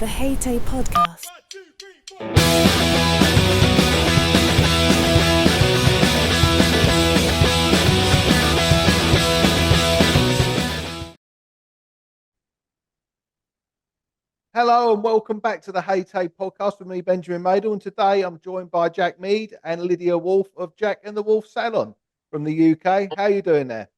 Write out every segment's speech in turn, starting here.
the H.A.T.A.E podcast. Hello and welcome back to the H.A.T.A.E podcast with me, Benjamin Madel, and today I'm joined by Jack Mead and Lydia Wolfe of Jack and the Wolfe Salon from the UK. How are you doing there?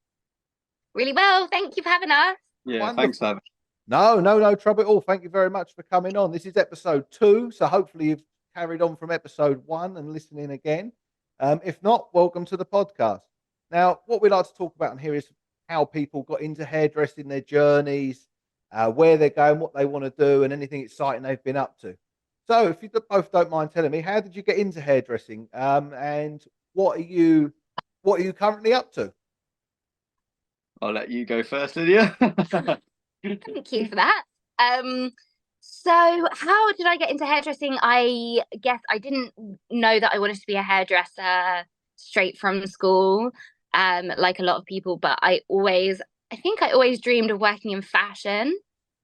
Really well, thank you for having us. Yeah, Wonderful. thanks, David. No trouble at all. Thank you very much for coming on. This is episode 2, so hopefully you've carried on from episode 1 and listening again. If not, welcome to the podcast. Now, what we like to talk about on here is how people got into hairdressing, their journeys, where they're going, what they want to do, and anything exciting they've been up to. So, if you both don't mind telling me, how did you get into hairdressing, and what are you currently up to? I'll let you go first, Lydia. Thank you for that. So how did I get into hairdressing? I guess I didn't know that I wanted to be a hairdresser straight from school, like a lot of people, but I think I always dreamed of working in fashion.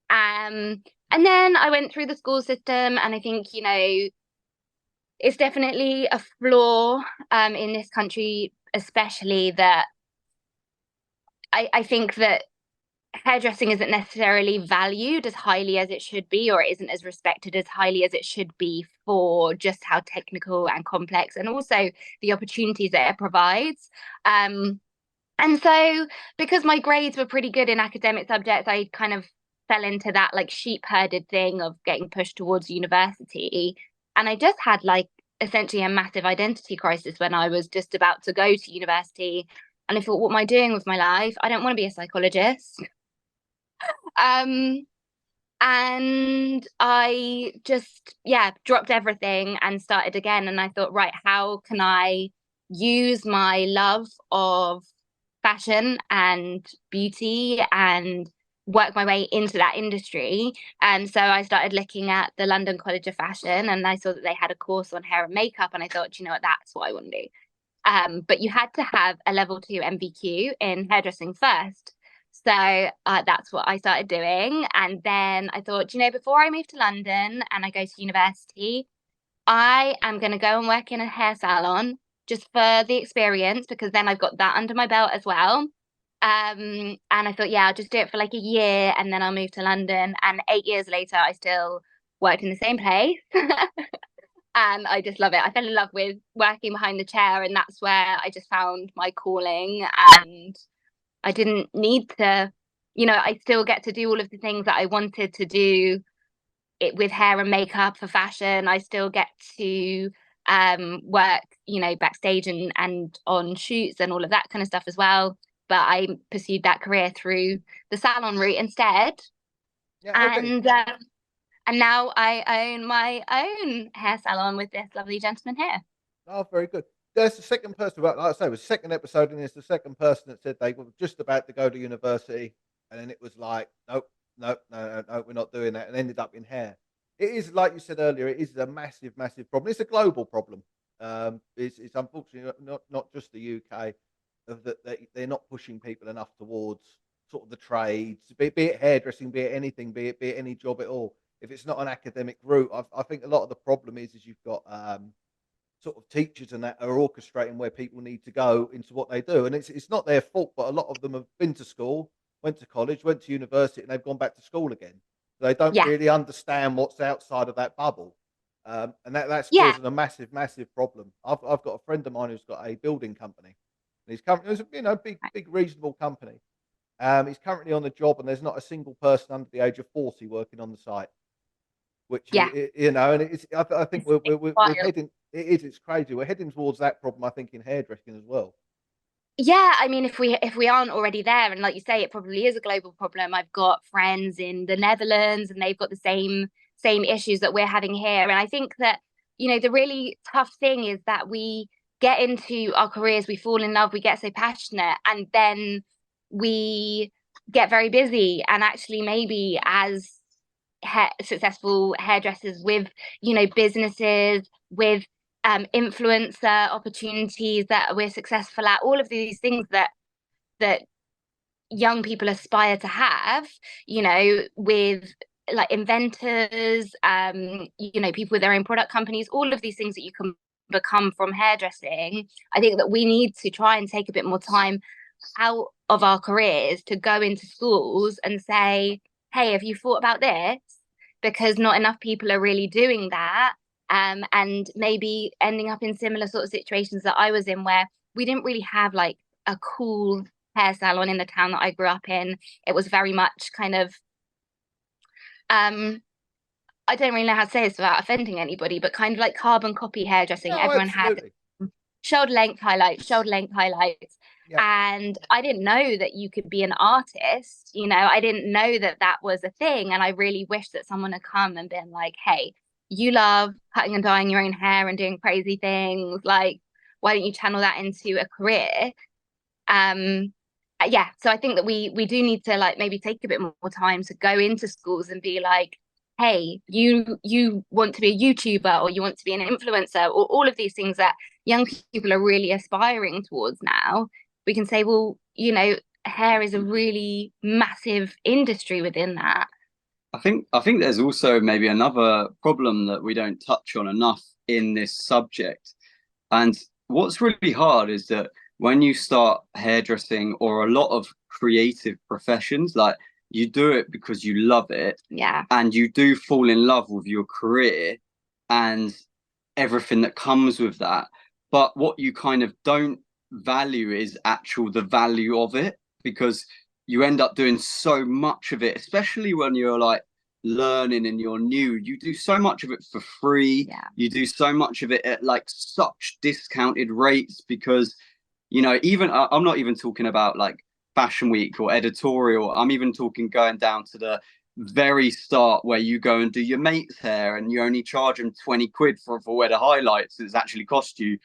And then I went through the school system, and I think, it's definitely a flaw in this country, especially that I think that hairdressing isn't necessarily valued as highly as it should be, or it isn't as respected as highly as it should be for just how technical and complex, and also the opportunities that it provides. And so because my grades were pretty good in academic subjects, I kind of fell into that like sheep herded thing of getting pushed towards university. And I just had like essentially a massive identity crisis when I was just about to go to university. And I thought, what am I doing with my life? I don't want to be a psychologist. And I just, dropped everything and started again. And I thought, right, how can I use my love of fashion and beauty and work my way into that industry? And so I started looking at the London College of Fashion, and I saw that they had a course on hair and makeup. And I thought, you know what, that's what I want to do. But you had to have a level 2 MVQ in hairdressing first. So that's what I started doing. And then I thought, before I move to London and I go to university, I am going to go and work in a hair salon just for the experience, because then I've got that under my belt as well. And I thought, I'll just do it for like a year and then I'll move to London. And 8 years later, I still worked in the same place. And I just love it. I fell in love with working behind the chair, and that's where I just found my calling. And I didn't need to, I still get to do all of the things that I wanted to do it with hair and makeup for fashion. I still get to work, backstage and on shoots and all of that kind of stuff as well. But I pursued that career through the salon route instead. Yeah, okay. And now I own my own hair salon with this lovely gentleman here. Oh, very good. There's the second person, like I say, it was the second episode, and it's the second person that said they were just about to go to university, and then it was like, nope, we're not doing that, and ended up in hair. It is, like you said earlier, it is a massive problem. It's a global problem. It's unfortunately not just the UK, that they're not pushing people enough towards sort of the trades, be it hairdressing, be it anything, be it any job at all. If it's not an academic route, I think a lot of the problem is you've got sort of teachers and that are orchestrating where people need to go into what they do, and it's not their fault, but a lot of them have been to school, went to college, went to university, and they've gone back to school again. So they don't really understand what's outside of that bubble, and that's causing a massive problem. I've got a friend of mine who's got a building company, and his company is big reasonable company. He's currently on the job, and there's not a single person under the age of 40 working on the site. Which and it's I think we're heading. It's crazy. We're heading towards that problem, I think, in hairdressing as well. Yeah, I mean, if we aren't already there, and like you say, it probably is a global problem. I've got friends in the Netherlands, and they've got the same issues that we're having here. And I think that, the really tough thing is that we get into our careers, we fall in love, we get so passionate, and then we get very busy. And actually, maybe as successful hairdressers with, businesses, with influencer opportunities that we're successful at, all of these things that young people aspire to have, with like inventors, you know, people with their own product companies, all of these things that you can become from hairdressing. I think that we need to try and take a bit more time out of our careers to go into schools and say, hey, have you thought about this? Because not enough people are really doing that. And maybe ending up in similar sort of situations that I was in, where we didn't really have like a cool hair salon in the town that I grew up in. It was very much kind of I don't really know how to say this without offending anybody, but kind of like carbon copy hairdressing. No, Everyone had absolutely. shoulder length highlights, shoulder length highlights. Yeah. And I didn't know that you could be an artist. You know, I didn't know that that was a thing. And I really wish that someone had come and been like, hey, you love cutting and dyeing your own hair and doing crazy things. Like, why don't you channel that into a career? Yeah, so I think that we do need to like maybe take a bit more time to go into schools and be like, hey, you want to be a YouTuber, or you want to be an influencer, or all of these things that young people are really aspiring towards now. We can say, well, you know, hair is a really massive industry within that. I think there's also maybe another problem that we don't touch on enough in this subject. And what's really hard is that when you start hairdressing or a lot of creative professions, like you do it because you love it, Yeah. and you do fall in love with your career and everything that comes with that. But what you kind of don't value is the value of it, because you end up doing so much of it, especially when you're like learning and you're new. You do so much of it for free. Yeah. You do so much of it at like such discounted rates, because, you know, even I'm not even talking about like fashion week or editorial. I'm even talking going down to the very start, where you go and do your mate's hair and you only charge them 20 quid for where the highlights. It's actually cost you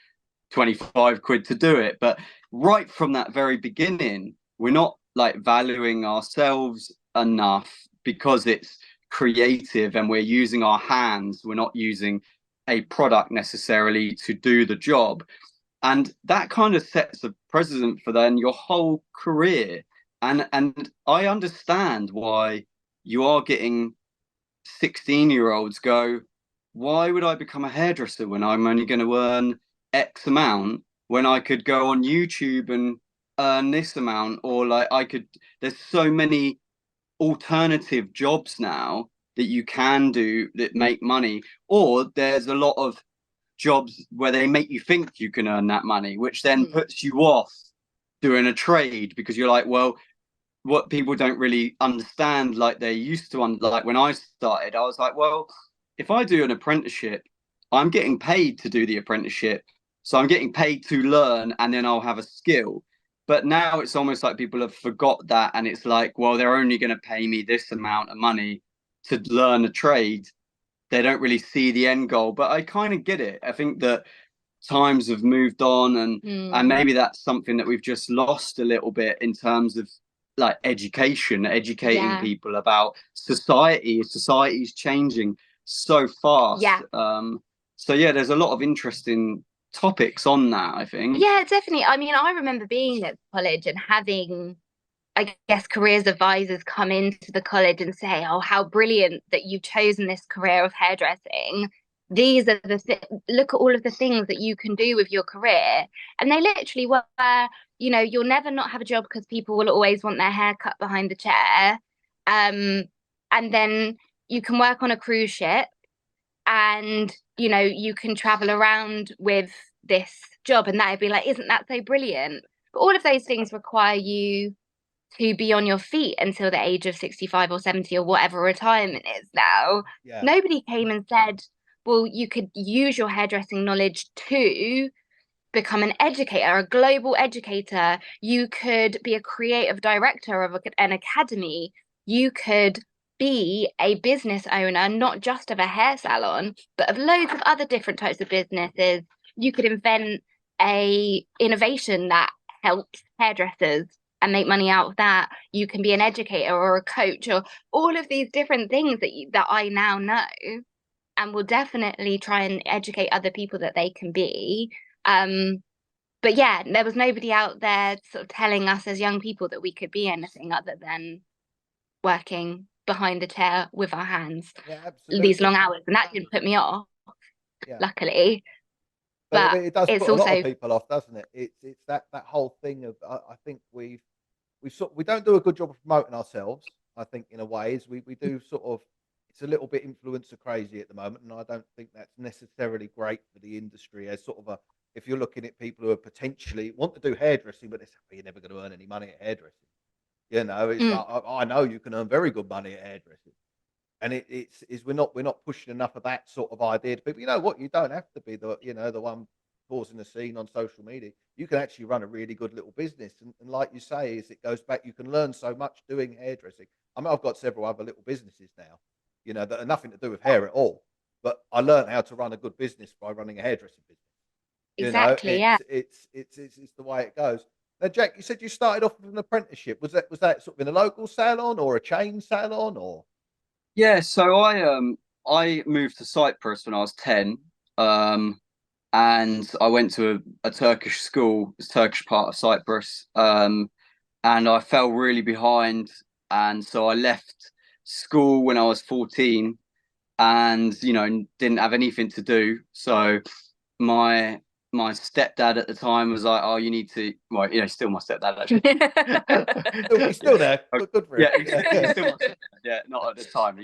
25 quid to do it. But right from that very beginning, we're not like valuing ourselves enough, because it's creative and we're using our hands. We're not using a product necessarily to do the job. And that kind of sets a precedent for then your whole career. And I understand why you are getting 16-year-olds go, why would I become a hairdresser when I'm only going to earn X amount, when I could go on YouTube and earn this amount? Or like there's so many alternative jobs now that you can do that make money. Or there's a lot of jobs where they make you think you can earn that money, which then puts you off doing a trade, because you're like, well, what people don't really understand, like they used to, like when I started, I was like, well, if I do an apprenticeship, I'm getting paid to do the apprenticeship. So I'm getting paid to learn, and then I'll have a skill. But now it's almost like people have forgot that. And it's like, well, they're only going to pay me this amount of money to learn a trade. They don't really see the end goal. But I kind of get it. I think that times have moved on, and maybe that's something that we've just lost a little bit in terms of like educating people about society's changing so fast. So yeah, there's a lot of interesting topics on that, I think. Yeah, definitely. I mean, I remember being at college and having, I guess, careers advisors come into the college and say, oh, how brilliant that you've chosen this career of hairdressing. These are look at all of the things that you can do with your career. And they literally were, you know, you'll never not have a job because people will always want their hair cut behind the chair. And then you can work on a cruise ship, and, you know, you can travel around with this job. And that'd be like, isn't that so brilliant? But all of those things require you to be on your feet until the age of 65 or 70 or whatever retirement is now. Yeah. Nobody came and said, well, you could use your hairdressing knowledge to become an educator, a global educator. You could be a creative director of an academy. You could be a business owner, not just of a hair salon, but of loads of other different types of businesses. You could invent a innovation that helps hairdressers and make money out of that. You can be an educator or a coach, or all of these different things that I now know, and will definitely try and educate other people that they can be. But yeah, there was nobody out there sort of telling us as young people that we could be anything other than working behind the chair with our hands Yeah, these long absolutely. hours, and that didn't put me off, Yeah. luckily. But But it does it's put a lot of also people off, doesn't it? It's that whole thing of I think we don't do a good job of promoting ourselves. I think in a way is we do sort of, it's a little bit influencer crazy at the moment, and I don't think that's necessarily great for the industry as sort of a, if you're looking at people who are potentially want to do hairdressing, but they say, "Oh, you're never going to earn any money at hairdressing." You know, it's mm, like I know you can earn very good money at hairdressing, and it's we're not pushing enough of that sort of idea to people. You know what? You don't have to be the one causing the scene on social media. You can actually run a really good little business, and like you say, is it goes back. You can learn so much doing hairdressing. I mean, I've got several other little businesses now, that are nothing to do with hair at all. But I learned how to run a good business by running a hairdressing business. You know, exactly, yeah. it's the way it goes. Now, Jack, you said you started off with an apprenticeship. Was that sort of in a local salon or a chain salon or? Yeah, so I moved to Cyprus when I was 10. And I went to a Turkish school, it's Turkish part of Cyprus. And I fell really behind, and so I left school when I was 14, and didn't have anything to do. So my my stepdad at the time was like, "Oh, you need to." Well, still my stepdad actually. He's still there. Yeah, Good for him. yeah, he's still my stepdad. Yeah, not at the time.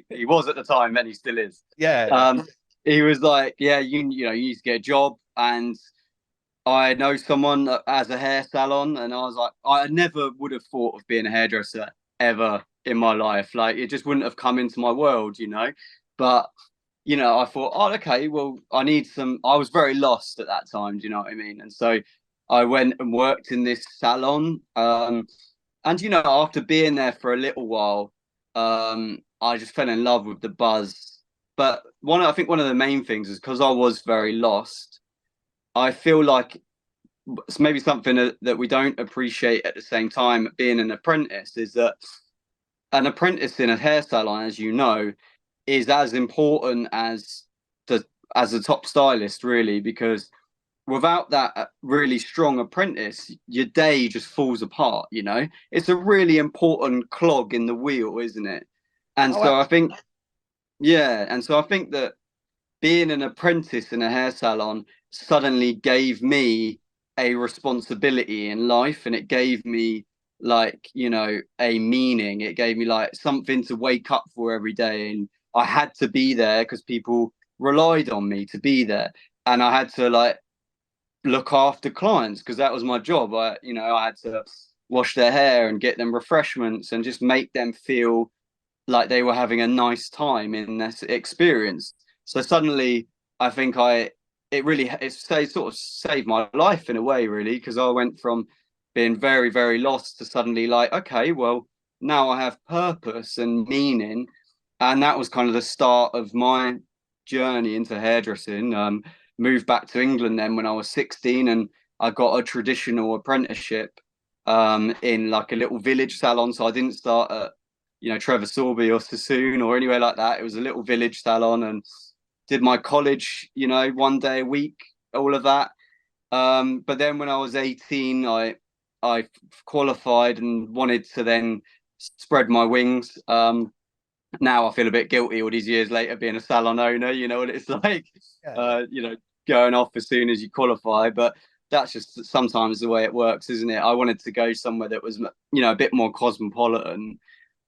He was at the time, and he still is. Yeah. Um, he was like, "Yeah, you need to get a job," and I know someone that has a hair salon, and I was like, I never would have thought of being a hairdresser ever in my life. Like, it just wouldn't have come into my world. But I thought, oh, okay, well, I need some. I was very lost at that time. Do you know what I mean? And so I went and worked in this salon. And after being there for a little while, I just fell in love with the buzz. But I think one of the main things is because I was very lost. I feel like it's maybe something that we don't appreciate at the same time being an apprentice is that an apprentice in a hair salon, as you know, is as important the as a top stylist, really, because without that really strong apprentice, your day just falls apart. It's a really important clog in the wheel, isn't it? And Oh, so I think, absolutely. yeah, and so I think that being an apprentice in a hair salon suddenly gave me a responsibility in life, and it gave me, like, a meaning. It gave me like something to wake up for every day, and I had to be there because people relied on me to be there, and I had to like look after clients because that was my job. I had to wash their hair and get them refreshments and just make them feel like they were having a nice time in this experience. So suddenly, I think it sort of saved my life in a way, really, because I went from being very, very lost to suddenly like, okay, well, now I have purpose and meaning. And that was kind of the start of my journey into hairdressing. Moved back to England then when I was 16, and I got a traditional apprenticeship in like a little village salon. So I didn't start at Trevor Sorby or Sassoon or anywhere like that. It was a little village salon, and did my college, one day a week, all of that. But then when I was 18, I qualified and wanted to then spread my wings. Now I feel a bit guilty all these years later being a salon owner. You know what it's like, Yeah, yeah. uh, you know, going off as soon as you qualify. But that's just sometimes the way it works, isn't it? I wanted to go somewhere that was, a bit more cosmopolitan.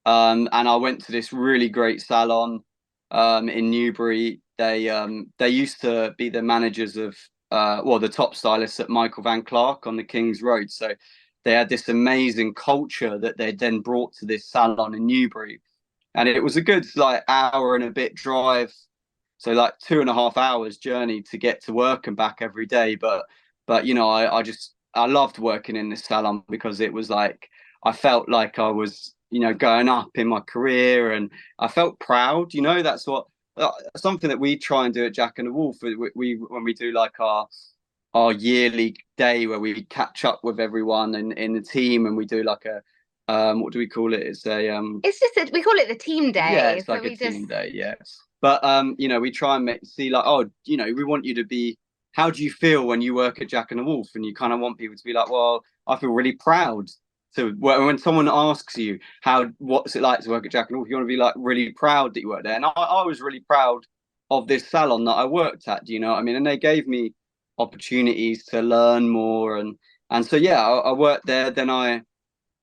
And I went to this really great salon in Newbury. They used to be the managers of the top stylists at Michael Van Clark on the King's Road. So they had this amazing culture that they then brought to this salon in Newbury, and it was a good like hour and a bit drive, so like 2.5 hours journey to get to work and back every day. But I loved working in this salon because it was like I felt like I was going up in my career, and I felt proud. That's what something that we try and do at Jack and the Wolf. We when we do like our yearly day where we catch up with everyone in the team, and we do like a what do we call it? It's just that we call it the team Yeah, day. it's So like a we just team day, yeah. But we try and see like, oh, we want you to be. How do you feel when you work at Jack and the Wolf? And you kind of want people to be like, well, I feel really proud to work. When someone asks you what's it like to work at Jack and Wolfe, you want to be like really proud that you work there. And I was really proud of this salon that I worked at. Do you know what I mean? And they gave me opportunities to learn more, and so yeah, I worked there. Then I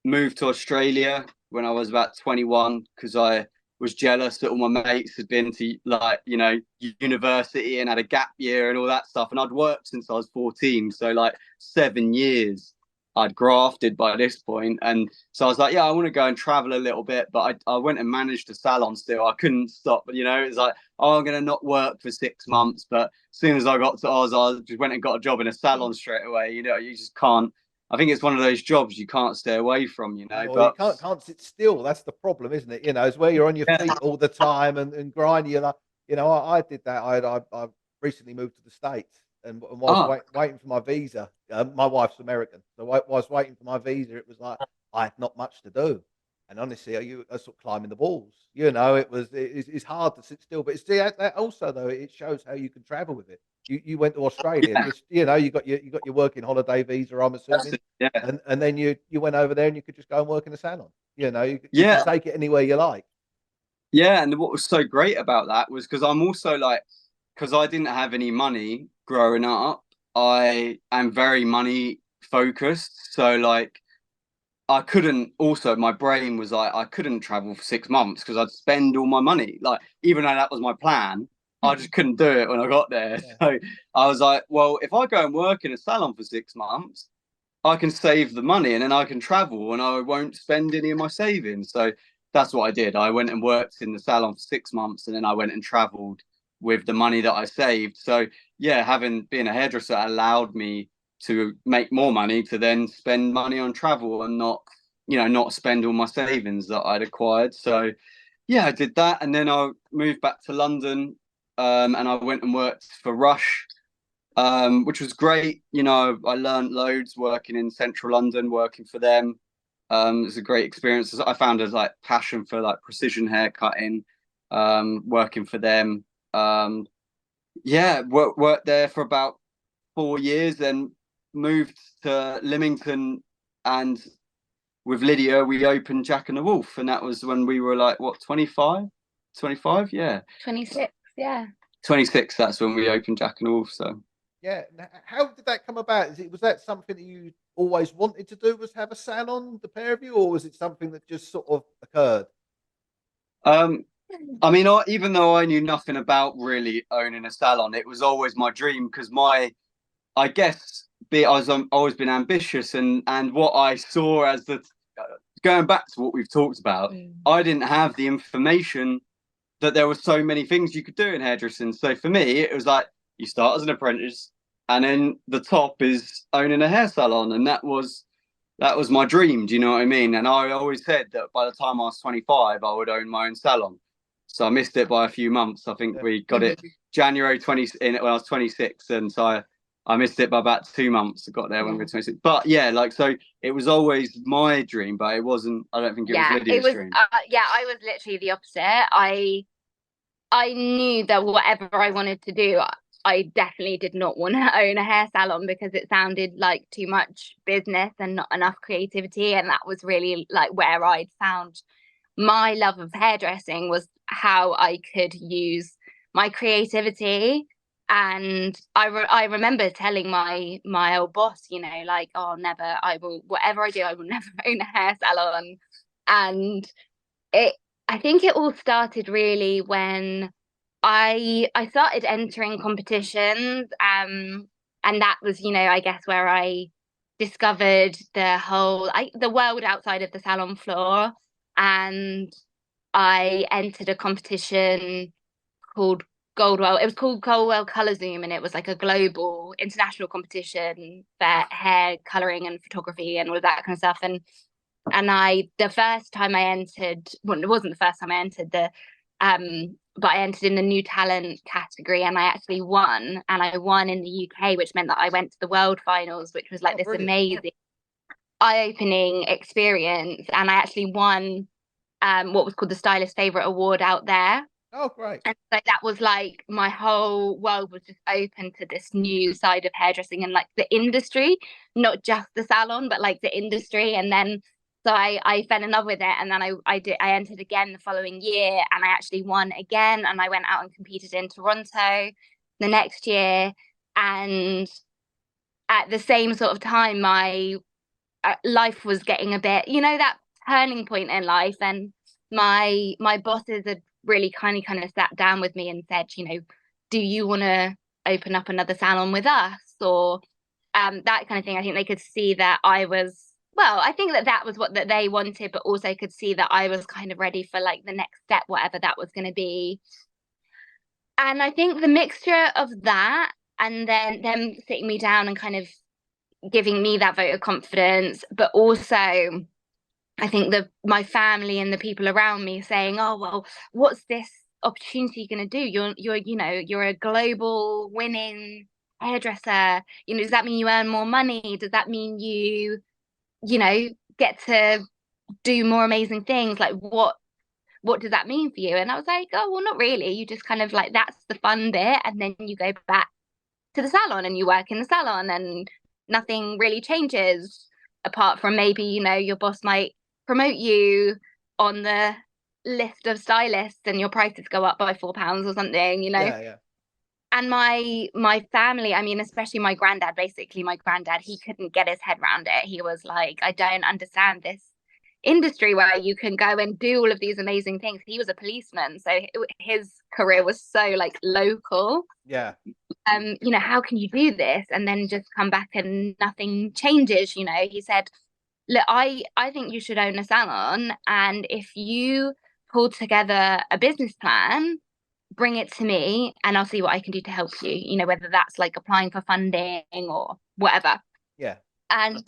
moved to Australia when I was about 21 because I was jealous that all my mates had been to like, you know, university and had a gap year and all that stuff. And I'd worked since I was 14. So like 7 years I'd grafted by this point. And so I was like, yeah, I want to go and travel a little bit. But I went and managed a salon still. I couldn't stop. But, you know, it's like, oh, I'm going to not work for 6 months. But as soon as I got to Oz, I just went and got a job in a salon straight away. You know, you just can't. I think it's one of those jobs you can't stay away from, you know. Well, but you can't sit still. That's the problem, isn't it? You know, it's where you're on your feet all the time and grinding. You're like, you know, I did that. I recently moved to the States and was waiting for my visa. My wife's American, so I was waiting for my visa. It was like I had not much to do, and honestly, I was sort of climbing the walls. You know, it's hard to sit still, but it's that also though it shows how you can travel with it. You went to Australia, just you know, you got your working holiday visa, I'm assuming, yeah. and then you went over there and you could just go and work in a salon. You know, you yeah, can take it anywhere you like. yeah. And what was so great about that was because I'm also like, because I didn't have any money growing up, I am very money focused. So like, I couldn't. Also, my brain was like, I couldn't travel for 6 months because I'd spend all my money. Like, even though that was my plan, I just couldn't do it when I got there. Yeah. So I was like, well, if I go and work in a salon for 6 months, I can save the money and then I can travel and I won't spend any of my savings. So that's what I did. I went and worked in the salon for 6 months and then I went and traveled with the money that I saved. So yeah, having been a hairdresser allowed me to make more money to then spend money on travel and not, you know, not spend all my savings that I'd acquired. So yeah, I did that. And then I moved back to London, and I went and worked for Rush, which was great. You know, I learned loads working in central London, working for them. It was a great experience. I found a like passion for like precision hair cutting, working for them. Yeah, worked there for about 4 years, then moved to Lymington, and with Lydia we opened Jack and the Wolf, and that was when we were like what 25, yeah, 26, yeah, 26. That's when we opened Jack and the Wolf. So Yeah. How did that come about? Was that something that you always wanted to do? Was have a salon, the pair of you, or was it something that just sort of occurred? I mean, even though I knew nothing about really owning a salon, it was always my dream because I guess, I've always been ambitious, and what I saw as going back to what we've talked about, I didn't have the information that there were so many things you could do in hairdressing. So for me, it was like you start as an apprentice, and then the top is owning a hair salon, and that was my dream. Do you know what I mean? And I always said that by the time I was 25, I would own my own salon. So I missed it by a few months. I think we got it January 20 when I was 26, and so I missed it by about 2 months. I got there when we were 26. But yeah, like, so it was always my dream, but it wasn't. I don't think it was Lydia's dream. Yeah, I was literally the opposite. I knew that whatever I wanted to do, I definitely did not want to own a hair salon because it sounded like too much business and not enough creativity. And that was really like where I'd found my love of hairdressing, was how I could use my creativity. And I remember telling my old boss, you know, like, oh, never, I will, whatever I do, I will never own a hair salon. And I think it all started really when I started entering competitions, and that was, you know, I guess where I discovered the world outside of the salon floor. And I entered a competition called Goldwell. It was called Goldwell Color Zoom, and it was like a global international competition for hair coloring and photography and all of that kind of stuff. And the first time I entered, well, it wasn't the first time I entered but I entered in the new talent category, and I actually won. And I won in the UK, which meant that I went to the world finals, which was like this brilliant. amazing eye-opening experience. And I actually won what was called the Stylist Favorite Award out there. Oh, great. And so that was like my whole world was just open to this new side of hairdressing and like the industry, not just the salon, but like the industry. And then So I fell in love with it, and then I entered again the following year, and I actually won again, and I went out and competed in Toronto the next year. And at the same sort of time, my life was getting a bit, that turning point in life, and my bosses had really kind of sat down with me and said, do you want to open up another salon with us, or that kind of thing. I think they could see that I think that was what that they wanted, but also could see that I was kind of ready for like the next step, whatever that was going to be. And I think the mixture of that, and then them sitting me down and kind of giving me that vote of confidence, but also I think my family and the people around me saying, "Oh well, what's this opportunity going to do? You're a global winning hairdresser. Does that mean you earn more money? Does that mean you get to do more amazing things? Like what does that mean for you?" And I was like, "Oh well, not really. You just kind of like, that's the fun bit, and then you go back to the salon and you work in the salon, and nothing really changes apart from maybe your boss might promote you on the list of stylists and your prices go up by £4 or something." Yeah. And my family, I mean, especially my granddad, he couldn't get his head around it. He was like, "I don't understand this industry where you can go and do all of these amazing things." He was a policeman, so his career was so like local. Yeah. How can you do this and then just come back and nothing changes? He said, "Look, I think you should own a salon, and if you pull together a business plan, bring it to me and I'll see what I can do to help you, whether that's like applying for funding or whatever." Yeah. And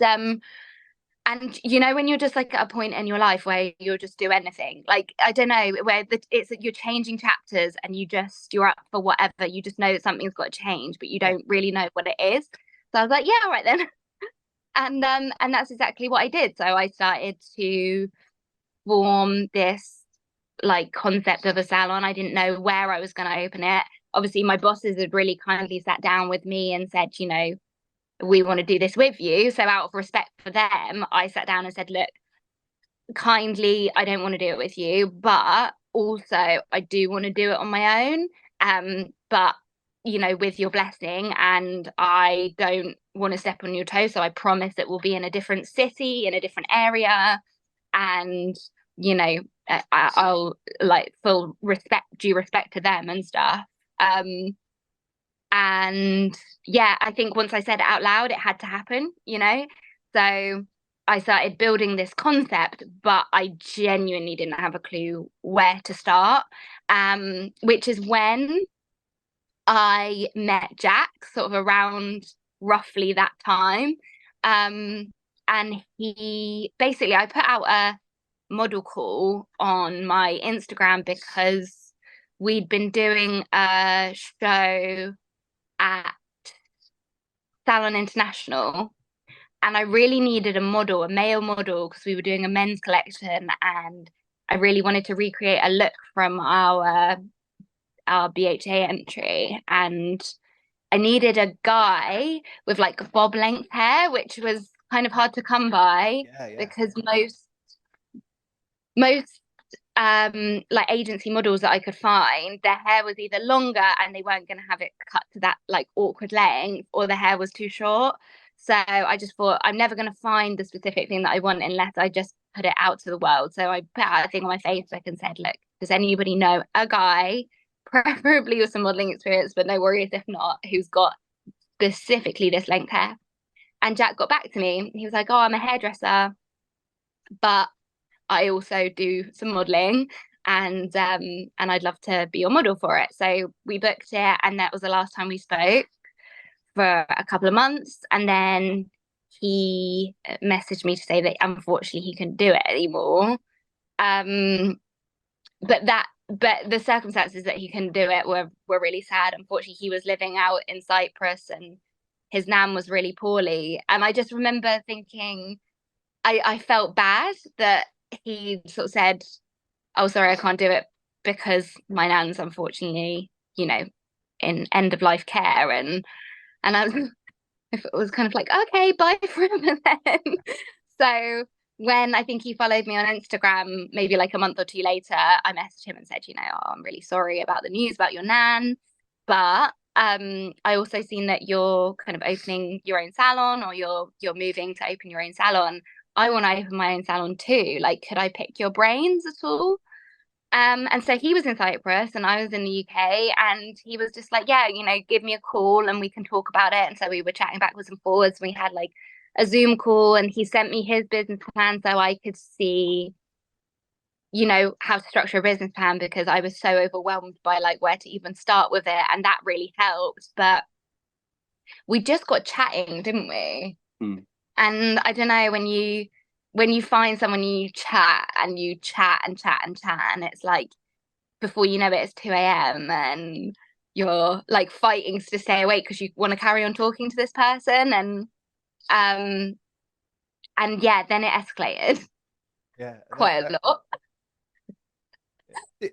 when you're just like at a point in your life where you'll just do anything, like, I don't know, where you're changing chapters and you're up for whatever, you just know that something's got to change, but you don't really know what it is. So I was like, yeah, all right then. And that's exactly what I did. So I started to form this like concept of a salon. I didn't know where I was going to open it. Obviously my bosses had really kindly sat down with me and said, "We want to do this with you." So out of respect for them, I sat down and said, "Look, kindly, I don't want to do it with you, but also I do want to do it on my own. But with your blessing, and I don't want to step on your toes. So I promise it will be in a different city, in a different area, and I'll like full due respect to them and stuff." And yeah, I think once I said it out loud, it had to happen. So I started building this concept, but I genuinely didn't have a clue where to start. Which is when I met Jack, sort of around roughly that time. And I put out a model call on my Instagram because we'd been doing a show at Salon International, and I really needed a male model, because we were doing a men's collection, and I really wanted to recreate a look from our BHA entry, and I needed a guy with like bob length hair, which was kind of hard to come by. Because most like agency models that I could find, their hair was either longer and they weren't going to have it cut to that like awkward length, or the hair was too short. So I just thought, I'm never going to find the specific thing that I want unless I just put it out to the world. So I put out a thing on my Facebook and said, "Look, does anybody know a guy, preferably with some modeling experience, but no worries if not, who's got specifically this length hair?" And Jack got back to me. He was like, "Oh, I'm a hairdresser, but I also do some modeling, and I'd love to be your model for it." So we booked it, and that was the last time we spoke for a couple of months. And then he messaged me to say that unfortunately he couldn't do it anymore. But the circumstances that he couldn't do it were really sad. Unfortunately, he was living out in Cyprus and his nan was really poorly. And I just remember thinking, I felt bad that he sort of said, "Oh, sorry, I can't do it because my nan's unfortunately, in end of life care." And I was kind of like, "Okay, bye forever then." So when I think he followed me on Instagram, maybe like a month or two later, I messaged him and said, oh, I'm really sorry about the news about your nan, but I also seen that you're kind of opening your own salon, or you're moving to open your own salon. I want to open my own salon too. Like, could I pick your brains at all? And so he was in Cyprus and I was in the UK, and he was just like, yeah, give me a call and we can talk about it. And so we were chatting backwards and forwards. We had like a Zoom call, and he sent me his business plan so I could see, how to structure a business plan, because I was so overwhelmed by like where to even start with it. And that really helped. But we just got chatting, didn't we? And I don't know, when you find someone, you chat and you chat and chat and chat, and it's like, before you know it, it's 2 a.m. and you're like fighting to stay awake because you want to carry on talking to this person. And yeah, then it escalated quite a lot.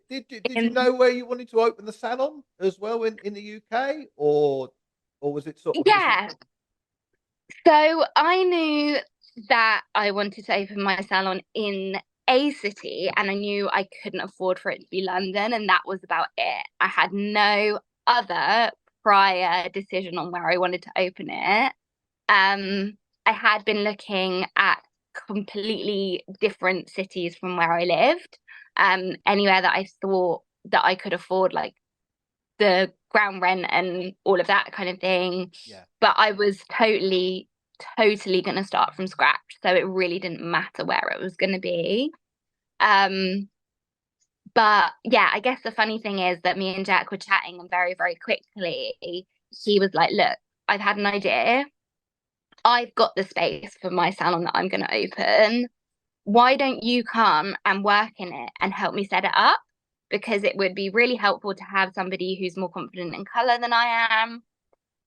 Did you know where you wanted to open the salon as well in the UK, or was it sort of? Yeah. So I knew that I wanted to open my salon in a city, and I knew I couldn't afford for it to be London, and that was about it. I had no other prior decision on where I wanted to open it. I had been looking at completely different cities from where I lived, anywhere that I thought that I could afford, like the ground rent and all of that kind of thing. Yeah. But I was totally going to start from scratch, so it really didn't matter where it was going to be. But yeah, I guess the funny thing is that me and Jack were chatting, and very, very quickly he was like, look, I've had an idea. I've got the space for my salon that I'm going to open. Why don't you come and work in it and help me set it up? Because it would be really helpful to have somebody who's more confident in color than I am,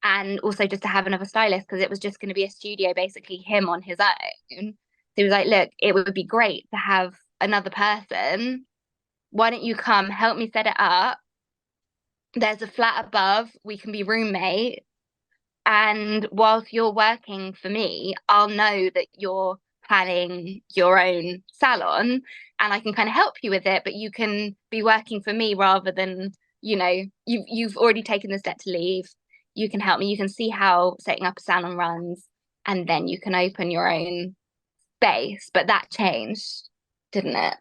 and also just to have another stylist, because it was just going to be a studio, basically him on his own. So he was like, look, it would be great to have another person. Why don't you come help me set it up? There's a flat above, we can be roommates, and whilst you're working for me, I'll know that you're planning your own salon, and I can kind of help you with it, but you can be working for me rather than, you've already taken the step to leave. You can help me. You can see how setting up a salon runs, and then you can open your own space. But that changed, didn't it?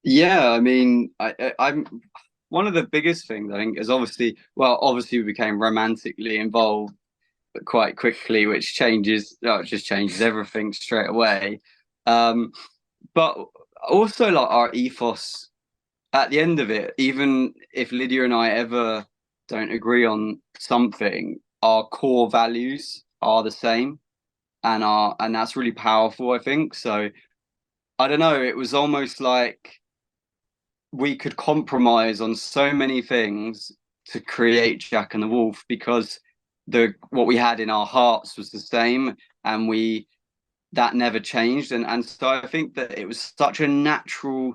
Yeah, I mean, I'm one of the biggest things I think is obviously we became romantically involved quite quickly, which just changes everything straight away. But also like our ethos at the end of it, even if Lydia and I ever don't agree on something, our core values are the same, and that's really powerful, I think. So I don't know, it was almost like we could compromise on so many things to create Jack and the Wolf, because what we had in our hearts was the same, and that never changed. And so I think that it was such a natural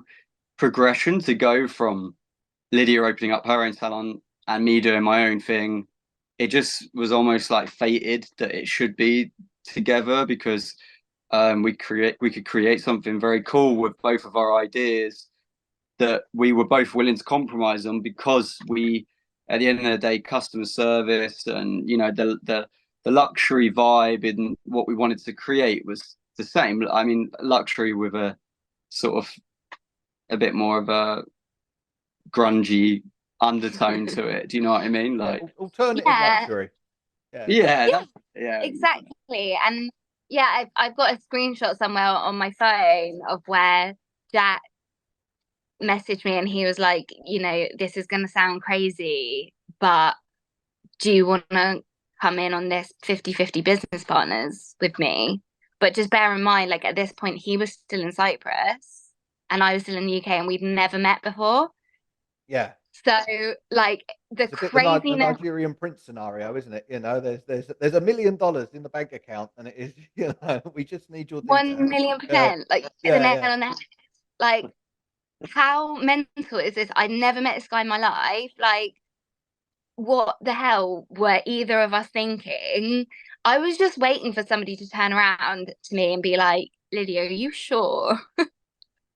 progression to go from Lydia opening up her own salon and me doing my own thing. It just was almost like fated that it should be together, because we could create something very cool with both of our ideas that we were both willing to compromise on, because we, at the end of the day, customer service and the luxury vibe in what we wanted to create was the same. I mean, luxury with a sort of a bit more of a grungy undertone to it. Do you know what I mean? Like alternative luxury. Yeah, Exactly. And yeah, I've got a screenshot somewhere on my phone of where Jack messaged me, and he was like, this is going to sound crazy, but do you want to come in on this 50-50 business partners with me? But just bear in mind, like at this point, he was still in Cyprus and I was still in the UK, and we'd never met before. Yeah. So like the craziness, the Nigerian prince scenario, isn't it? There's $1 million in the bank account, and it is, we just need your details. 1,000,000%. Like get the nail on the head. Like, how mental is this? I never met this guy in my life. Like, what the hell were either of us thinking? I was just waiting for somebody to turn around to me and be like, Lydia, are you sure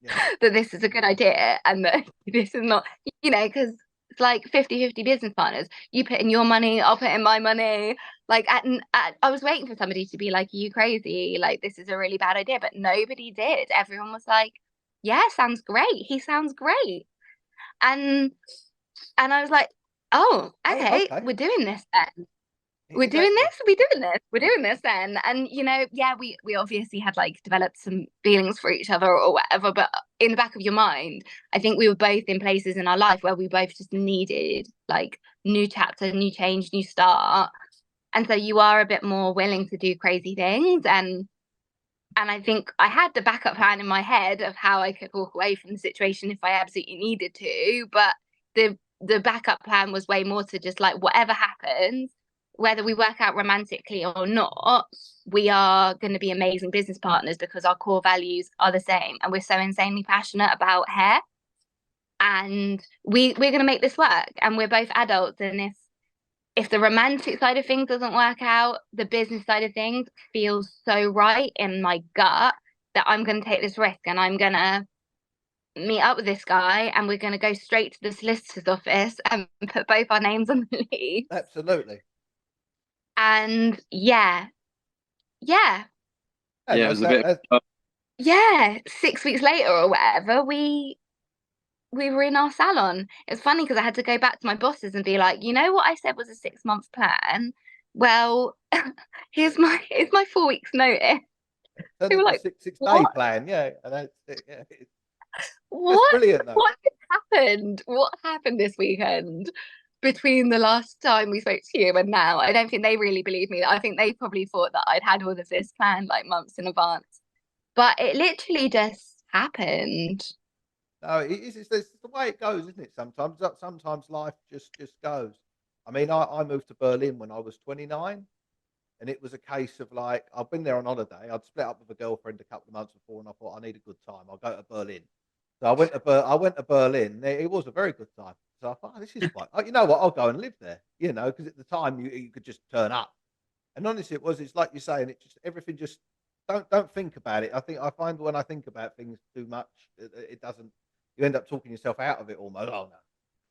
Yeah. that this is a good idea and that this is not, because it's like 50-50 business partners. You put in your money, I'll put in my money. Like, I was waiting for somebody to be like, are you crazy? Like, this is a really bad idea. But nobody did. Everyone was like, yeah, sounds great. He sounds great. And I was like, oh, okay, okay. we're doing this then. We're Exactly. doing this then. And yeah, we obviously had like developed some feelings for each other or whatever, but in the back of your mind, I think we were both in places in our life where we both just needed like new chapter, new change, new start. And so you are a bit more willing to do crazy things. And I think I had the backup plan in my head of how I could walk away from the situation if I absolutely needed to. But the backup plan was way more to just like, whatever happens, whether we work out romantically or not, we are going to be amazing business partners because our core values are the same. And we're so insanely passionate about hair. And we're going to make this work. And we're both adults. And if the romantic side of things doesn't work out, the business side of things feels so right in my gut that I'm going to take this risk and I'm going to meet up with this guy and we're going to go straight to the solicitor's office and put both our names on the lease. Absolutely. And yeah. It was a bit. Yeah, 6 weeks later or whatever, we were in our salon. It's funny because I had to go back to my bosses and be like, you know what I said was a 6 month plan? Well, here's my 4 weeks notice. They were like, six-day plan, yeah. And that's what? brilliant, though. What happened? What happened this weekend between the last time we spoke to you and now? I don't think they really believe me. I think they probably thought that I'd had all of this planned like months in advance. But it literally just happened. No, it's the way it goes, isn't it? Sometimes life just goes. I mean, I moved to Berlin when I was 29, and it was a case of like I've been there on holiday. I'd split up with a girlfriend a couple of months before, and I thought I need a good time. I'll go to Berlin. So I went to Berlin. It was a very good time. So I thought, oh, this is quite. You know what? I'll go and live there. Because at the time you could just turn up. And honestly, it's like you say, and it just everything just don't think about it. I find when I think about things too much, it doesn't. You end up talking yourself out of it almost. Oh no,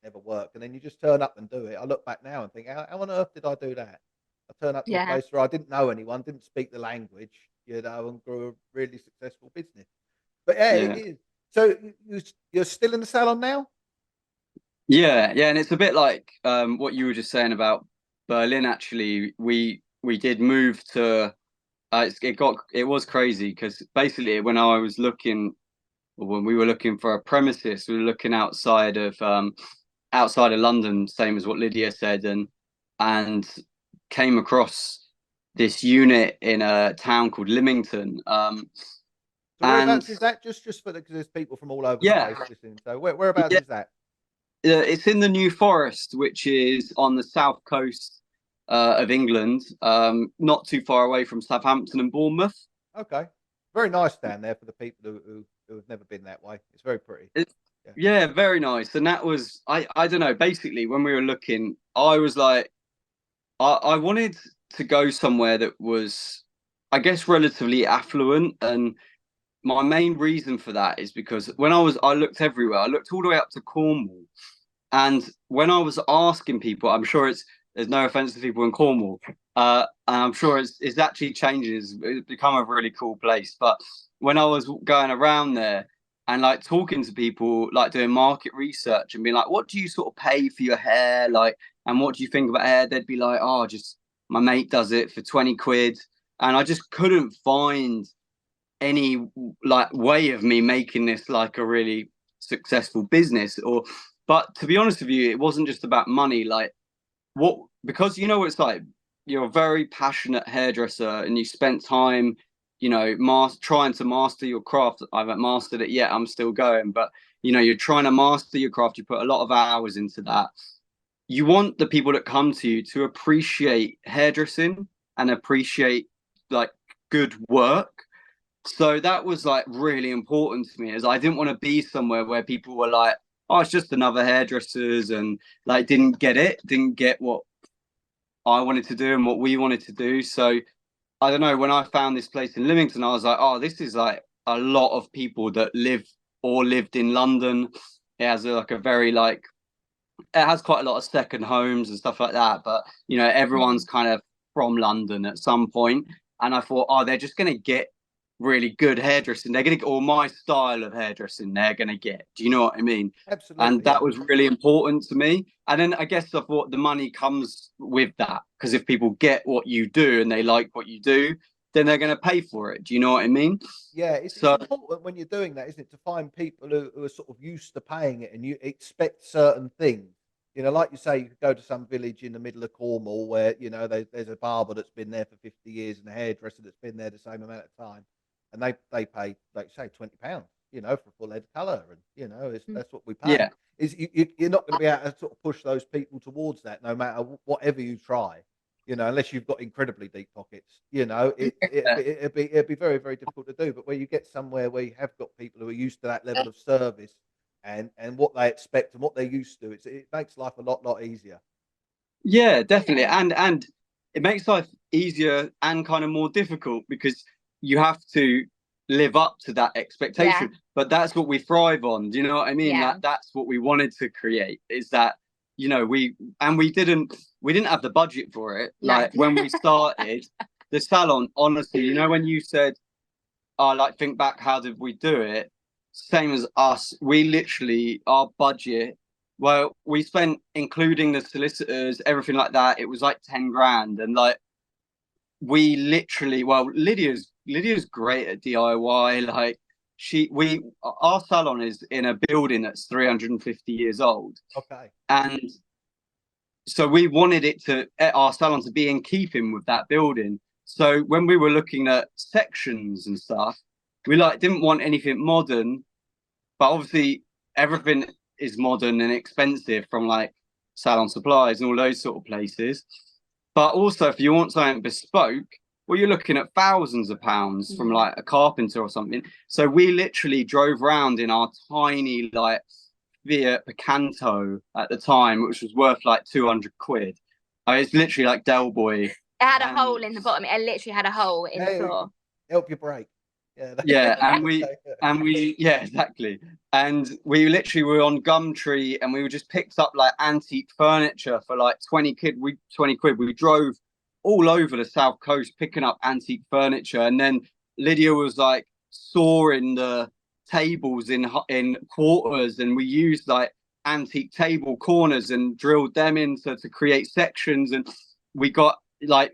never work. And then you just turn up and do it. I look back now and think, how on earth did I do that? I turn up to a place where I didn't know anyone, didn't speak the language, and grew a really successful business. But yeah. It is. So you're still in the salon now? Yeah, and it's a bit like what you were just saying about Berlin. Actually, we did move to. It was crazy because basically when we were looking for a premises, we were looking outside of London, same as what Lydia said, and came across this unit in a town called Lymington. So whereabouts is that? Just for because there's people from all over the place listening. So whereabouts is that? It's in the New Forest, which is on the south coast of England, not too far away from Southampton and Bournemouth. Okay, very nice down there for the people who have never been that way. It's very pretty. Yeah, very nice. And that was I don't know. Basically, when we were looking, I was like, I wanted to go somewhere that was, I guess, relatively affluent. And my main reason for that is because when I looked everywhere. I looked all the way up to Cornwall. And when I was asking people, I'm sure there's no offense to people in Cornwall. And I'm sure it's actually changes. It's become a really cool place. But when I was going around there and like talking to people, like doing market research and being like, what do you sort of pay for your hair? Like, and what do you think about hair? They'd be like, oh, just my mate does it for 20 quid. And I just couldn't find any like way of me making this like a really successful business. But to be honest with you, it wasn't just about money. Like because you know what it's like. You're a very passionate hairdresser and you spent time, trying to master your craft. I haven't mastered it yet. I'm still going, but you're trying to master your craft. You put a lot of hours into that. You want the people that come to you to appreciate hairdressing and appreciate like good work. So that was like really important to me, as I didn't want to be somewhere where people were like, oh, it's just another hairdressers, and like didn't get what I wanted to do and what we wanted to do. So I don't know, when I found this place in Lymington, I was like, oh, this is like a lot of people that live or lived in London. It has like a very like, it has quite a lot of second homes and stuff like that. But you know, everyone's kind of from London at some point. And I thought, oh, they're just gonna get really good hairdressing. They're gonna get all my style of hairdressing. They're gonna get. Do you know what I mean? And Absolutely, that yeah. was really important to me. And then I guess I thought the money comes with that, because if people get what you do and they like what you do, then they're going to pay for it. Do you know what I mean? Yeah, it's So important when you're doing that, isn't it, to find people who are sort of used to paying it and you expect certain things. You know, like you say, you could go to some village in the middle of Cornwall where, you know, there's a barber that's been there for 50 years and a hairdresser that's been there the same amount of time. And they pay, like you say, £20, you know, for a full head of colour. And, you know, that's what we pay. yeah, Is you're not going to be able to sort of push those people towards that no matter whatever you try. You know, unless you've got incredibly deep pockets, you know, it'd be very, very difficult to do. But where you get somewhere where you have got people who are used to that level of service and what they expect and what they're used to, it makes life a lot easier. yeah, definitely. And it makes life easier and kind of more difficult, because you have to live up to that expectation. But that's what we thrive on. Do you know what I mean? That's what we wanted to create, is that, you know, we didn't have the budget for it. Like when we started the salon, honestly, you know, when you said, oh, like, think back, how did we do it? Same as us. We literally, our budget, well, we spent, including the solicitors, everything like that, it was like 10 grand. And like, we literally, well, Lydia's great at DIY. Like, our salon is in a building that's 350 years old. Okay. And so we wanted our salon to be in keeping with that building. So when we were looking at sections and stuff, we like didn't want anything modern, but obviously everything is modern and expensive from like Salon Supplies and all those sort of places. But also, if you want something bespoke, well, you're looking at thousands of pounds from like a carpenter or something. So we literally drove around in our tiny like Fiat Picanto at the time, which was worth like 200 quid. It's literally like Del Boy. It had a hole in the bottom. It literally had a hole in the floor. Help you break. Yeah, yeah, exactly. And we literally were on Gumtree, and we just picked up like antique furniture for like 20 quid. We drove all over the south coast picking up antique furniture, and then Lydia was like sawing the tables in quarters, and we used like antique table corners and drilled them into to create sections, and we got like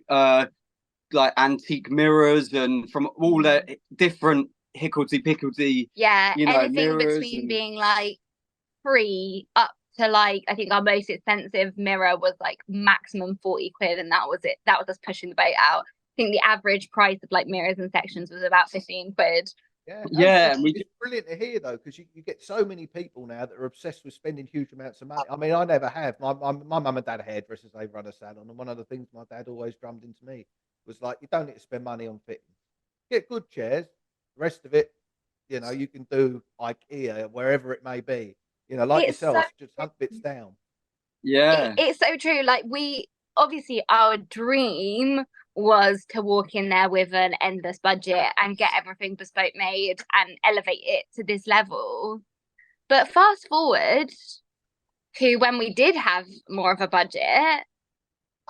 antique mirrors and from all the different hickledy-pickledy, you know, anything between being like free up to like, I think our most expensive mirror was like maximum 40 quid, and that was it. That was us pushing the boat out. I think the average price of like mirrors and sections was about 15 quid. It's brilliant to hear though, because you get so many people now that are obsessed with spending huge amounts of money. I mean, I never have. My mum and dad are hairdressers, they run a salon, and one of the things my dad always drummed into me was like, you don't need to spend money on fitting. Get good chairs. The rest of it, you know, you can do IKEA, wherever it may be. You know, like yourself, just hunt bits down. It's so true. Like, we obviously, our dream was to walk in there with an endless budget and get everything bespoke made and elevate it to this level. But fast forward to when we did have more of a budget,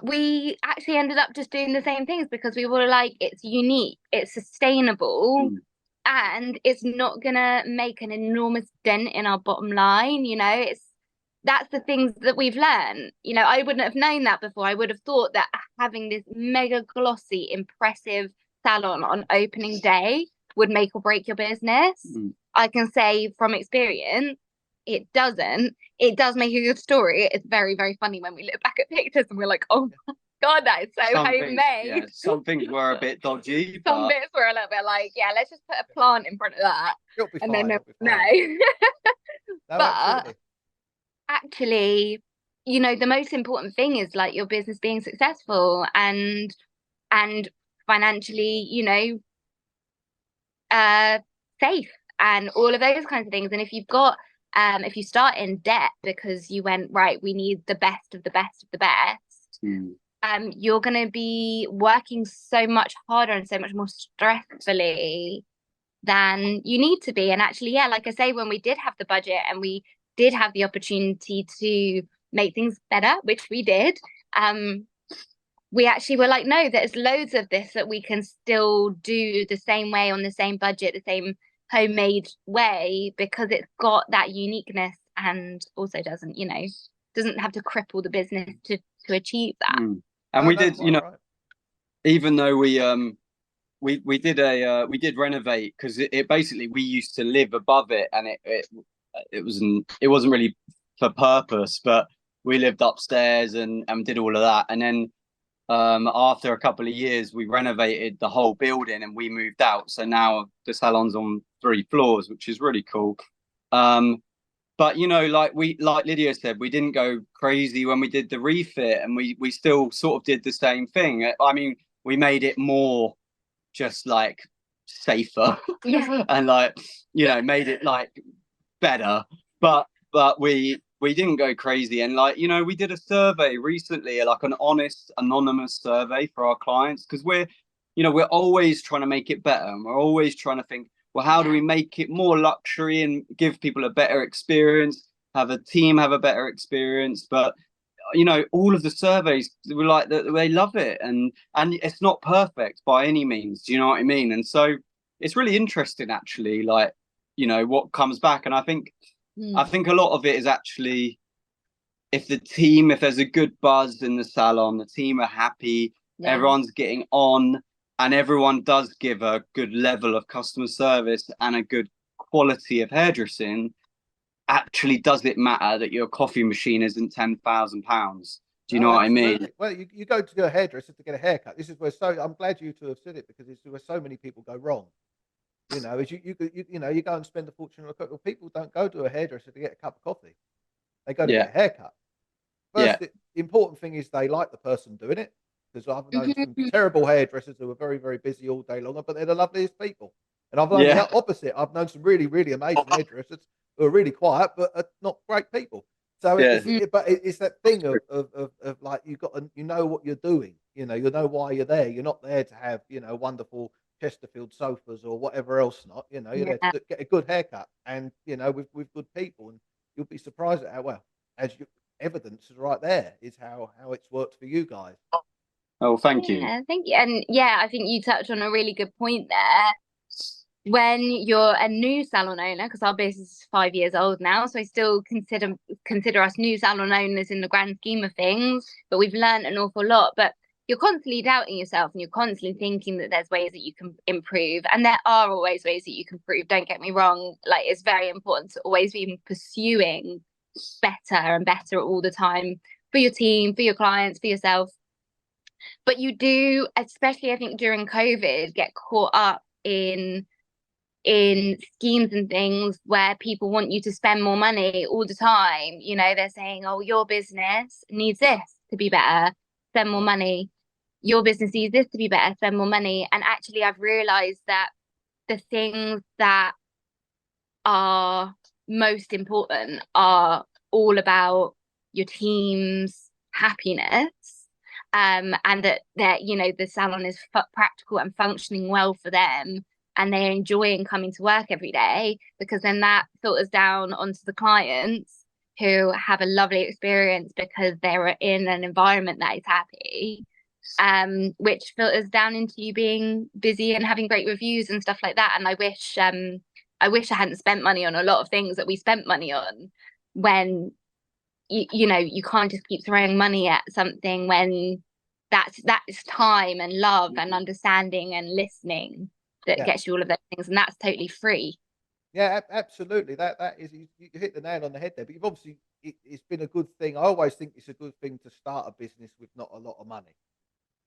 we actually ended up just doing the same things because we were like, it's unique, it's sustainable, and it's not gonna make an enormous dent in our bottom line. You know, that's the things that we've learned. You know, I wouldn't have known that before. I would have thought that having this mega glossy, impressive salon on opening day would make or break your business. I can say from experience, it doesn't. It does make a good story. It's very, very funny when we look back at pictures and we're like, oh my God, that is so homemade. Some things were a bit dodgy. Some bits were a little bit like, let's just put a plant in front of that. It'll be fine. Then no, but actually, you know, the most important thing is like your business being successful and financially, you know, safe and all of those kinds of things. And if you've got if you start in debt because you went, right, we need the best of the best of the best, you're going to be working so much harder and so much more stressfully than you need to be. And actually, yeah, like I say, when we did have the budget and we did have the opportunity to make things better, which we did, we actually were like, no, there's loads of this that we can still do the same way, on the same budget, the same homemade way, because it's got that uniqueness and also doesn't have to cripple the business to achieve that. And we did, even though we did renovate, because it basically, we used to live above it, and it wasn't really for purpose, but we lived upstairs and did all of that. And then after a couple of years, we renovated the whole building and we moved out. So now the salon's on 3 floors, which is really cool. But like Lydia said, we didn't go crazy when we did the refit, and we still sort of did the same thing. I mean, we made it more just like safer, and like made it like better. But we didn't go crazy, and like we did a survey recently, like an honest anonymous survey for our clients, because we're always trying to make it better, and we're always trying to think, well, how do we make it more luxury and give people a better experience, have a team have a better experience? But all of the surveys were like that, they love it, and it's not perfect by any means, do you know what I mean? And so it's really interesting, actually, like what comes back. And I think a lot of it is actually, if there's a good buzz in the salon, the team are happy, everyone's getting on, and everyone does give a good level of customer service and a good quality of hairdressing, actually, does it matter that your coffee machine isn't £10,000? Do you know what absolutely. I mean? Well, you go to a hairdresser to get a haircut. This is where I'm glad you two have said it, because this is where so many people go wrong. As you go and spend a fortune on a cut. Well, people don't go to a hairdresser to get a cup of coffee. They go to get a haircut. First, the important thing is they like the person doing it, because I've known some terrible hairdressers who are very, very busy all day long, but they're the loveliest people. And I've known the opposite. I've known some really, really amazing hairdressers who are really quiet, but are not great people. So it's that thing of like, you've got to, what you're doing. You know why you're there. You're not there to have wonderful Chesterfield sofas or whatever else. Not you're there to get a good haircut, and with good people, and you'll be surprised at how well, as you evidence is right there, is how it's worked for you guys. Oh, thank you. Thank you. And I think you touched on a really good point there. When you're a new salon owner, because our business is 5 years old now, so I still consider us new salon owners in the grand scheme of things, but we've learned an awful lot. But you're constantly doubting yourself, and you're constantly thinking that there's ways that you can improve, and there are always ways that you can improve. Don't get me wrong, like, it's very important to always be pursuing better and better all the time, for your team, for your clients, for yourself. But you do, especially I think during COVID, get caught up in schemes and things where people want you to spend more money all the time. They're saying, oh, your business needs this to be better, spend more money. Your business needs this to be better, spend more money. And actually, I've realized that the things that are most important are all about your team's happiness, and that the salon is practical and functioning well for them, and they're enjoying coming to work every day, because then that filters down onto the clients, who have a lovely experience because they're in an environment that is happy, which filters down into you being busy and having great reviews and stuff like that. And I wish I hadn't spent money on a lot of things that we spent money on, when you can't just keep throwing money at something when that's time and love and understanding and listening that gets you all of those things, and that's totally free. Yeah, absolutely. That is, you hit the nail on the head there. But you've obviously, it's been a good thing. I always think it's a good thing to start a business with not a lot of money,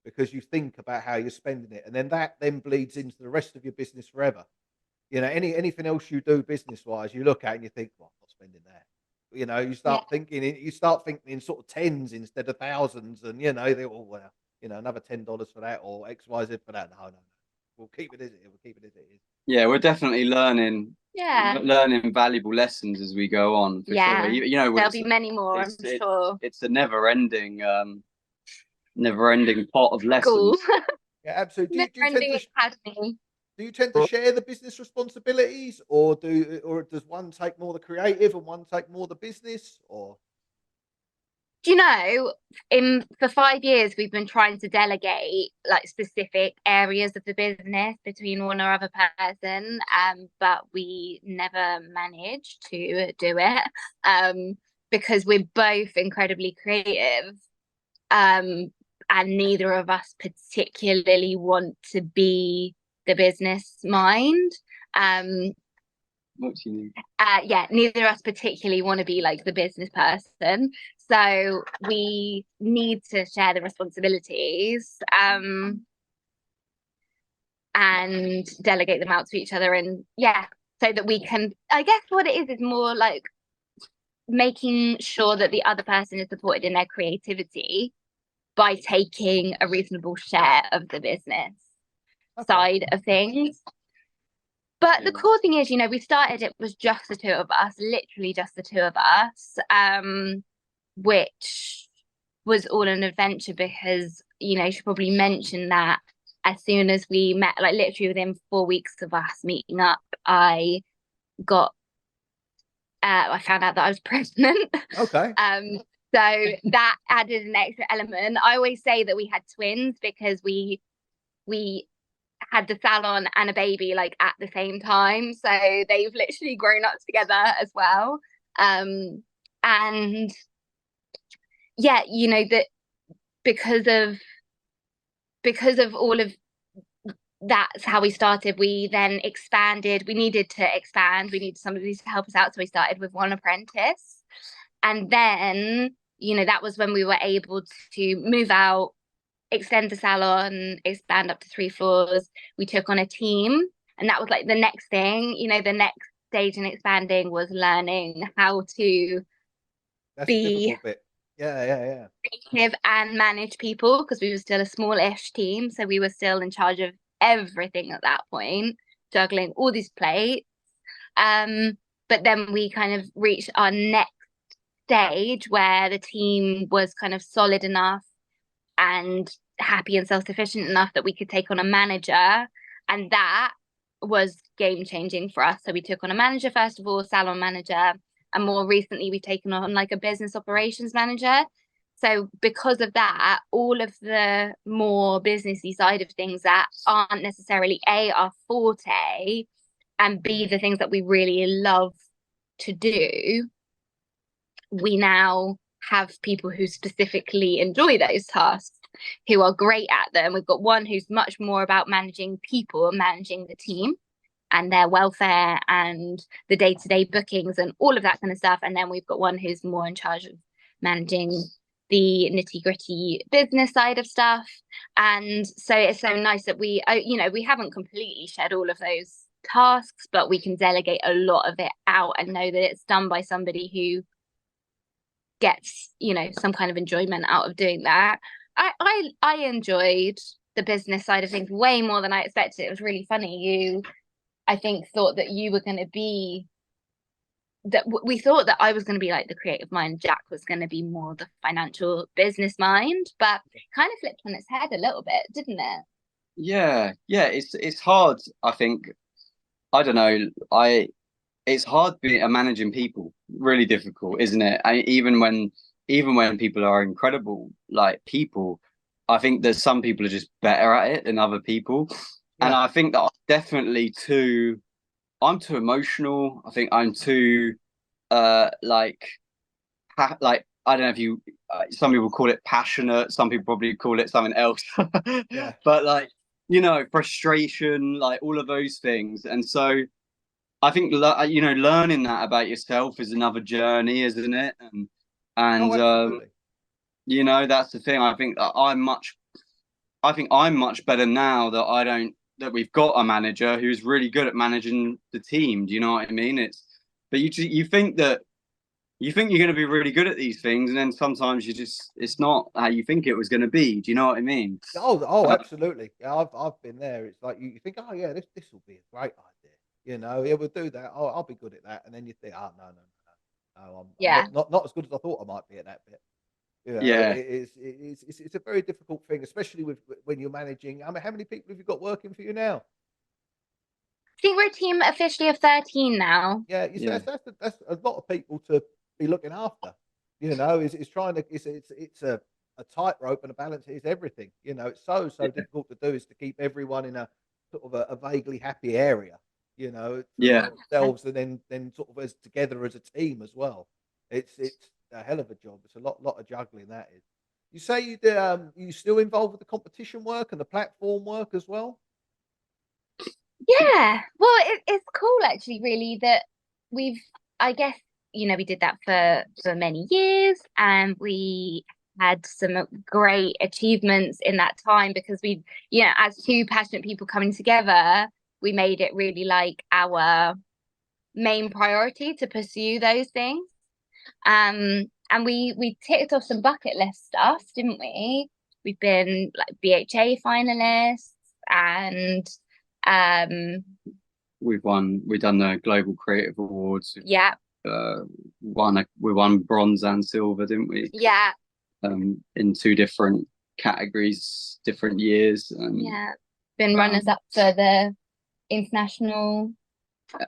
because you think about how you're spending it, and then that then bleeds into the rest of your business forever. Anything else you do business wise, you look at and you think, well, I'm not spending that. You start thinking in sort of tens instead of thousands, and they all, well, another $10 for that, or XYZ for that. No. We'll keep it as it is. We'll keep it as it is. Yeah, we're definitely learning valuable lessons as we go on, for sure. There'll be many more, I'm sure. It's a never-ending pot of lessons. Cool. Yeah, absolutely. Never-ending academy. do you tend to share the business responsibilities, or does one take more the creative and one take more the business, or? Do you know, in for 5 years we've been trying to delegate like specific areas of the business between one or other person, but we never managed to do it, because we're both incredibly creative, and neither of us particularly want to be the business mind. What do you mean? Yeah, neither of us particularly want to be like the business person. So we need to share the responsibilities, and delegate them out to each other. And yeah, so that we can, I guess what it is more like making sure that the other person is supported in their creativity by taking a reasonable share of the business side of things. But the cool thing is, we started, it was just the two of us, literally just the two of us, which was all an adventure because, you should probably mention that as soon as we met, like literally within 4 weeks of us meeting up, I found out that I was pregnant. Okay. So that added an extra element. I always say that we had twins because we had the salon and a baby like at the same time, so they've literally grown up together as well. And yeah, that because of all of that's how we started. We then expanded. We needed to expand. We needed somebody to help us out, so we started with one apprentice, and then that was when we were able to move out, extend the salon, expand up to 3 floors. We took on a team, and that was like the next thing. The next stage in expanding was learning how to That's the be difficult bit. Yeah. creative and manage people, because we were still a small-ish team, so we were still in charge of everything at that point, juggling all these plates. But then we kind of reached our next stage where the team was kind of solid enough and happy and self-sufficient enough that we could take on a manager, and that was game changing for us. So we took on a manager, first of all, salon manager, and more recently we've taken on like a business operations manager. So because of that, all of the more businessy side of things that aren't necessarily A, our forte, and B, the things that we really love to do, we now have people who specifically enjoy those tasks, who are great at them. We've got one who's much more about managing people and managing the team and their welfare and the day-to-day bookings and all of that kind of stuff. And then we've got one who's more in charge of managing the nitty-gritty business side of stuff. And so it's so nice that we haven't completely shed all of those tasks, but we can delegate a lot of it out and know that it's done by somebody who gets some kind of enjoyment out of doing that. I enjoyed the business side of things way more than I expected. It was really funny. I think thought that you were going to be that we thought that I was going to be like the creative mind, Jack was going to be more the financial business mind, but kind of flipped on its head a little bit, didn't it? Yeah, it's hard. I think, I don't know. It's hard being managing people. Really difficult, isn't it? Even when people are incredible, like people, I think there's some people are just better at it than other people. Yeah. And I think that I'm too emotional. I think I'm too like I don't know if you some people call it passionate, some people probably call it something else. Yeah. But frustration, like all of those things. And so I think learning that about yourself is another journey, isn't it? And absolutely. That's the thing. I think that I'm much better now that we've got a manager who's really good at managing the team. Do you know what I mean? But you think you're going to be really good at these things, and then sometimes it's not how you think it was going to be. Do you know what I mean? Oh, absolutely. Yeah, I've been there. It's like you think, oh yeah, this will be a great idea. Yeah, we'll do that. Oh, I'll be good at that. And then you think, oh no, I'm not as good as I thought I might be at that bit. Yeah. It's a very difficult thing, especially with when you're managing. I mean, how many people have you got working for you now? think we're a team officially of 13 now. Yeah, you see, that's a lot of people to be looking after. You know, it's trying to it's a tightrope, and a balance is everything. You know, it's so difficult to do, is to keep everyone in a sort of a vaguely happy area. You know, for Yeah. themselves, and then sort of as together as a team as well. It's a hell of a job. It's a lot of juggling, that is. You say you still involved with the competition work and the platform work as well? Yeah, well, it's cool actually, really, that we've, I guess, we did that for many years, and we had some great achievements in that time, because we, as two passionate people coming together, we made it really like our main priority to pursue those things. And we ticked off some bucket list stuff, didn't we? We've been like H.A.T.A.E finalists, and we've done the Global Creative Awards. Yeah. We won bronze and silver, didn't we? Yeah. In 2 different categories, different years. Yeah. Been runners up for the international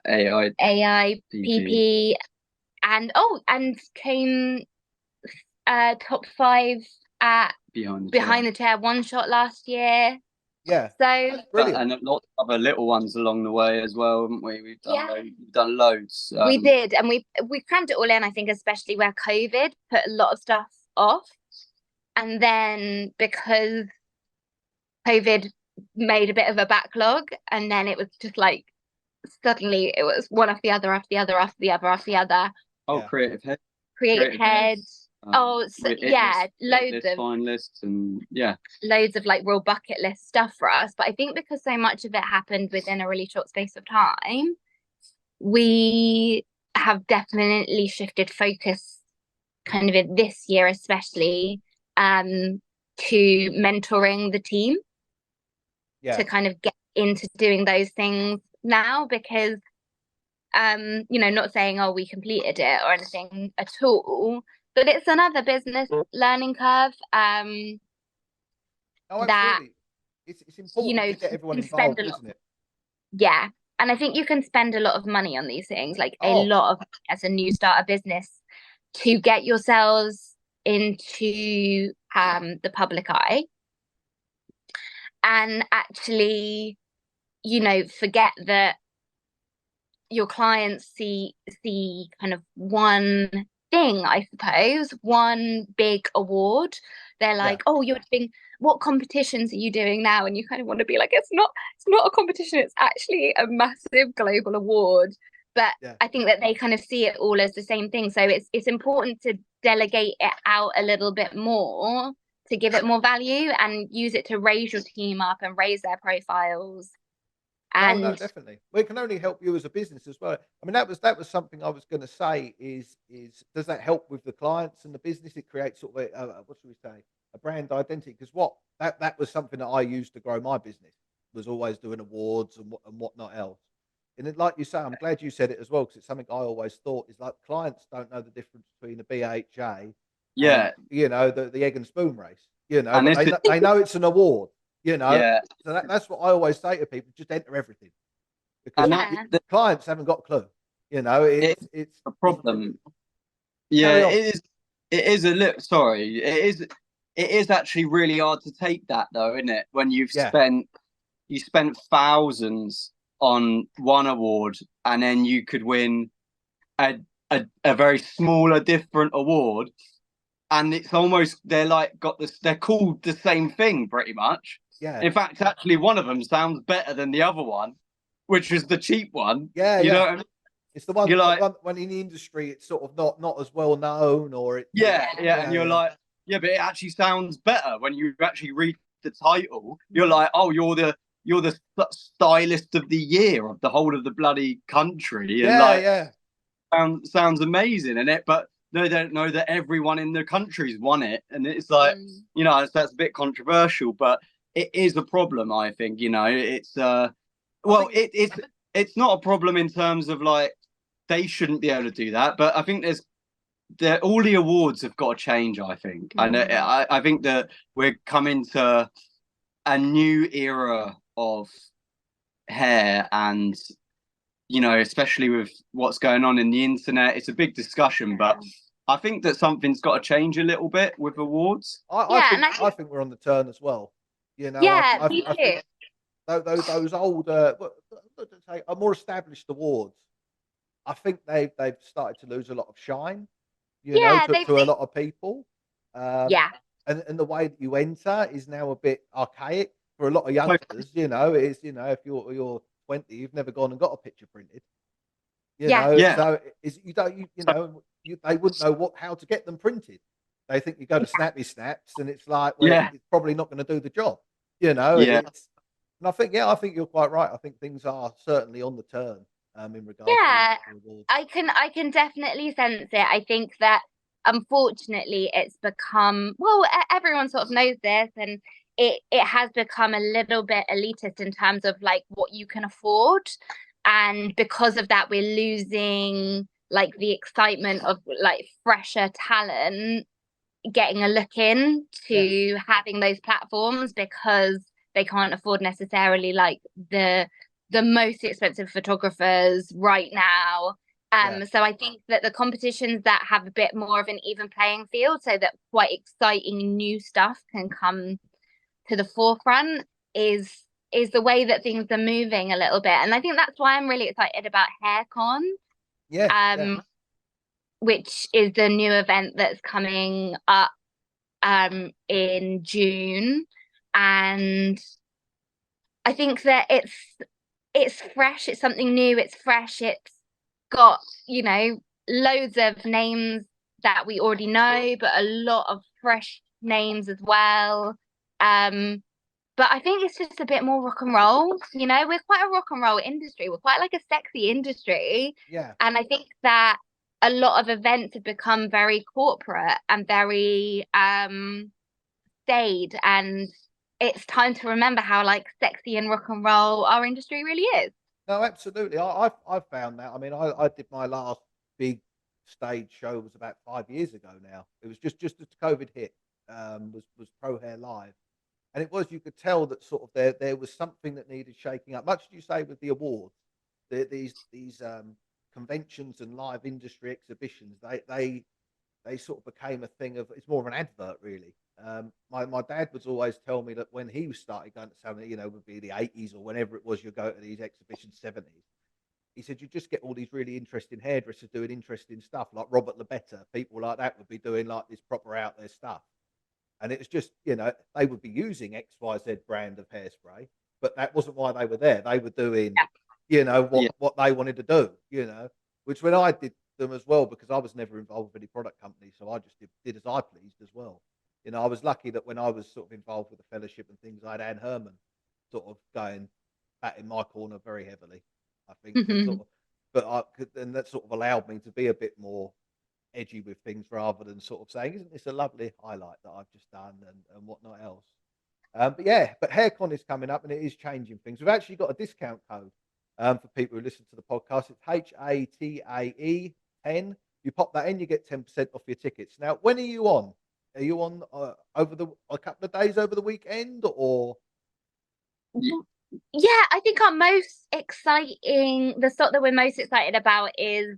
AIPP, and came top 5 at Behind the Chair one shot last year. Yeah, so brilliant. And lots of other little ones along the way as well, haven't we? We've done loads. We did, and we crammed it all in, I think, especially where COVID put a lot of stuff off, and then because COVID made a bit of a backlog, and then it was just like suddenly it was one after the other after the other after the other after the other. Creative Head. Loads of finalists, and loads of like real bucket list stuff for us. But I think because so much of it happened within a really short space of time, we have definitely shifted focus kind of in this year, especially to mentoring the team, to kind of get into doing those things now, because not saying we completed it or anything at all, but it's another business learning curve. Absolutely. It's important to get everyone involved, isn't it? Yeah, and I think you can spend a lot of money on these things, like a lot of money as a new starter business, to get yourselves into the public eye, and actually, forget that your clients see kind of one thing, I suppose, one big award. They're like, oh, you're doing, what competitions are you doing now? And you kind of want to be like, it's not a competition, it's actually a massive global award. But I think that they kind of see it all as the same thing. So it's important to delegate it out a little bit more, to give it more value, and use it to raise your team up and raise their profiles. And no, definitely. Well, it can only help you as a business as well. I mean, that was something I was going to say. Is does that help with the clients and the business? It creates sort of what should we say, a brand identity. Because that was something that I used to grow my business, was always doing awards and whatnot else. And then, like you say, I'm glad you said it as well, because it's something I always thought, is like, clients don't know the difference between a BHA, and, the egg and spoon race. They know it's an award. So that's what I always say to people: just enter everything, because the clients haven't got a clue. It's a problem. It is a little. Sorry, it is actually really hard to take that, though, isn't it? When you've spent thousands on one award, and then you could win a very smaller, different award, and it's almost they're called the same thing pretty much. Yeah. In fact, actually, one of them sounds better than the other one, which was the cheap one. Yeah, you know what I mean? It's the one when in the industry it's sort of not as well known, or and you're like, but it actually sounds better when you actually read the title. You're like, oh, you're the stylist of the year of the whole of the bloody country, and sounds amazing, but they don't know that everyone in the country's won it, and it's like, that's a bit controversial, but it is a problem, I think. It's it's not a problem in terms of like they shouldn't be able to do that, but I think all the awards have got to change, I think. And I think that we're coming to a new era of hair and you know, especially with what's going on in the internet, it's a big discussion. But I think that something's got to change a little bit with awards. I think we're on the turn as well. You know, yeah, me I too. think those old, more established awards, I think they've started to lose a lot of shine. You know, Yeah, to a lot of people. yeah, And the way that you enter is now a bit archaic for a lot of So, youngsters. You know, it is, you know, if you're 20, you've never gone and got a picture printed. You yeah, know, yeah, so is you don't you so, know they wouldn't know how to get them printed. They think you go to Snappy Snaps, and it's like, well, yeah, it's probably not going to do the job. You know, yeah. and I think you're quite right. I think things are certainly on the turn in regards yeah. to awards. I can definitely sense it. I think that unfortunately it's become, well, everyone sort of knows this, and it has become a little bit elitist in terms of like what you can afford. And because of that, we're losing like the excitement of like fresher talent getting a look in Yeah, to having those platforms, because they can't afford necessarily like the most expensive photographers right now. yeah, So I think that the competitions that have a bit more of an even playing field, so that quite exciting new stuff can come to the forefront, is the way that things are moving a little bit. And I think that's why I'm really excited about HairCon, yeah, yeah. um, which is the new event that's coming up in June. And I think that it's fresh, it's something new, it's fresh, it's got, you know, loads of names that we already know, but a lot of fresh names as well. But I think it's just a bit more rock and roll. You know, we're quite a rock and roll industry. We're quite like a sexy industry. Yeah. And I think that a lot of events have become very corporate and very staid. And it's time to remember how like sexy and rock and roll our industry really is. No, absolutely. I've found that. I mean, I did my last big stage show was about 5 years ago now. It was just as COVID hit. Was Pro Hair Live, and it was, you could tell that sort of there was something that needed shaking up. Much as you say with the awards, these conventions and live industry exhibitions, they sort of became a thing of, it's more of an advert really. My dad would always tell me that when he started going to Salon, you know, would be the 80s or whenever it was you go to these exhibitions, 70s. He said you just get all these really interesting hairdressers doing interesting stuff, like Robert Labetta, people like that would be doing like this proper out there stuff. And it was just, you know, they would be using XYZ brand of hairspray, but that wasn't why they were there. They were doing, Yeah. you know, Yeah. what they wanted to do, you know, which when I did them as well, because I was never involved with any product company, so I just did as I pleased as well. You know, I was lucky that when I was sort of involved with the fellowship and things, I had Anne Herman sort of going back in my corner very heavily, I think, to Mm-hmm. sort of, but I could, and that sort of allowed me to be a bit more edgy with things rather than sort of saying, "Isn't this a lovely highlight that I've just done," and whatnot else. But yeah, but HairCon is coming up and it is changing things. We've actually got a discount code for people who listen to the podcast. It's H.A.T.A.E 10. You pop that in, you get 10% off your tickets. Now, when are you on? Are you on over a couple of days over the weekend, or? Yeah, I think our most exciting, the slot that we're most excited about is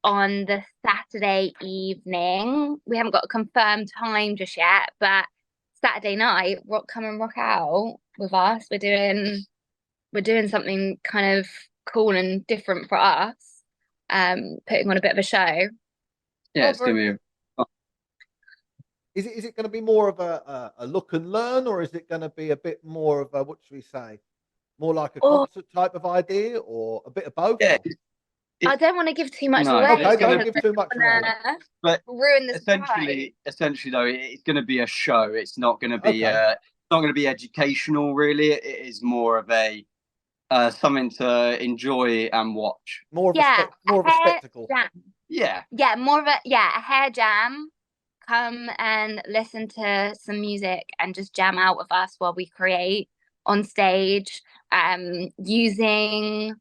on the Saturday evening. We haven't got a confirmed time just yet, but Saturday night, come and rock out with us. We're doing something kind of cool and different for us. Putting on a bit of a show. Yeah, Oh, it's gonna very good. be. Is it going to be more of a look and learn, or is it going to be a bit more of a, what should we say, more like a Oh, concert type of idea, or a bit of both? Yeah, Or? I don't want to give too much no, away Okay, it's don't gonna. because give I too don't much away. want to But ruin the surprise. essentially though, it's gonna be a show. It's not gonna be Okay, not gonna be educational. Really, it is more of a something to enjoy and watch. Yeah, a more of a hair spectacle. jam. Yeah, Yeah, more of a hair jam. Come and listen to some music and just jam out with us while we create on stage, using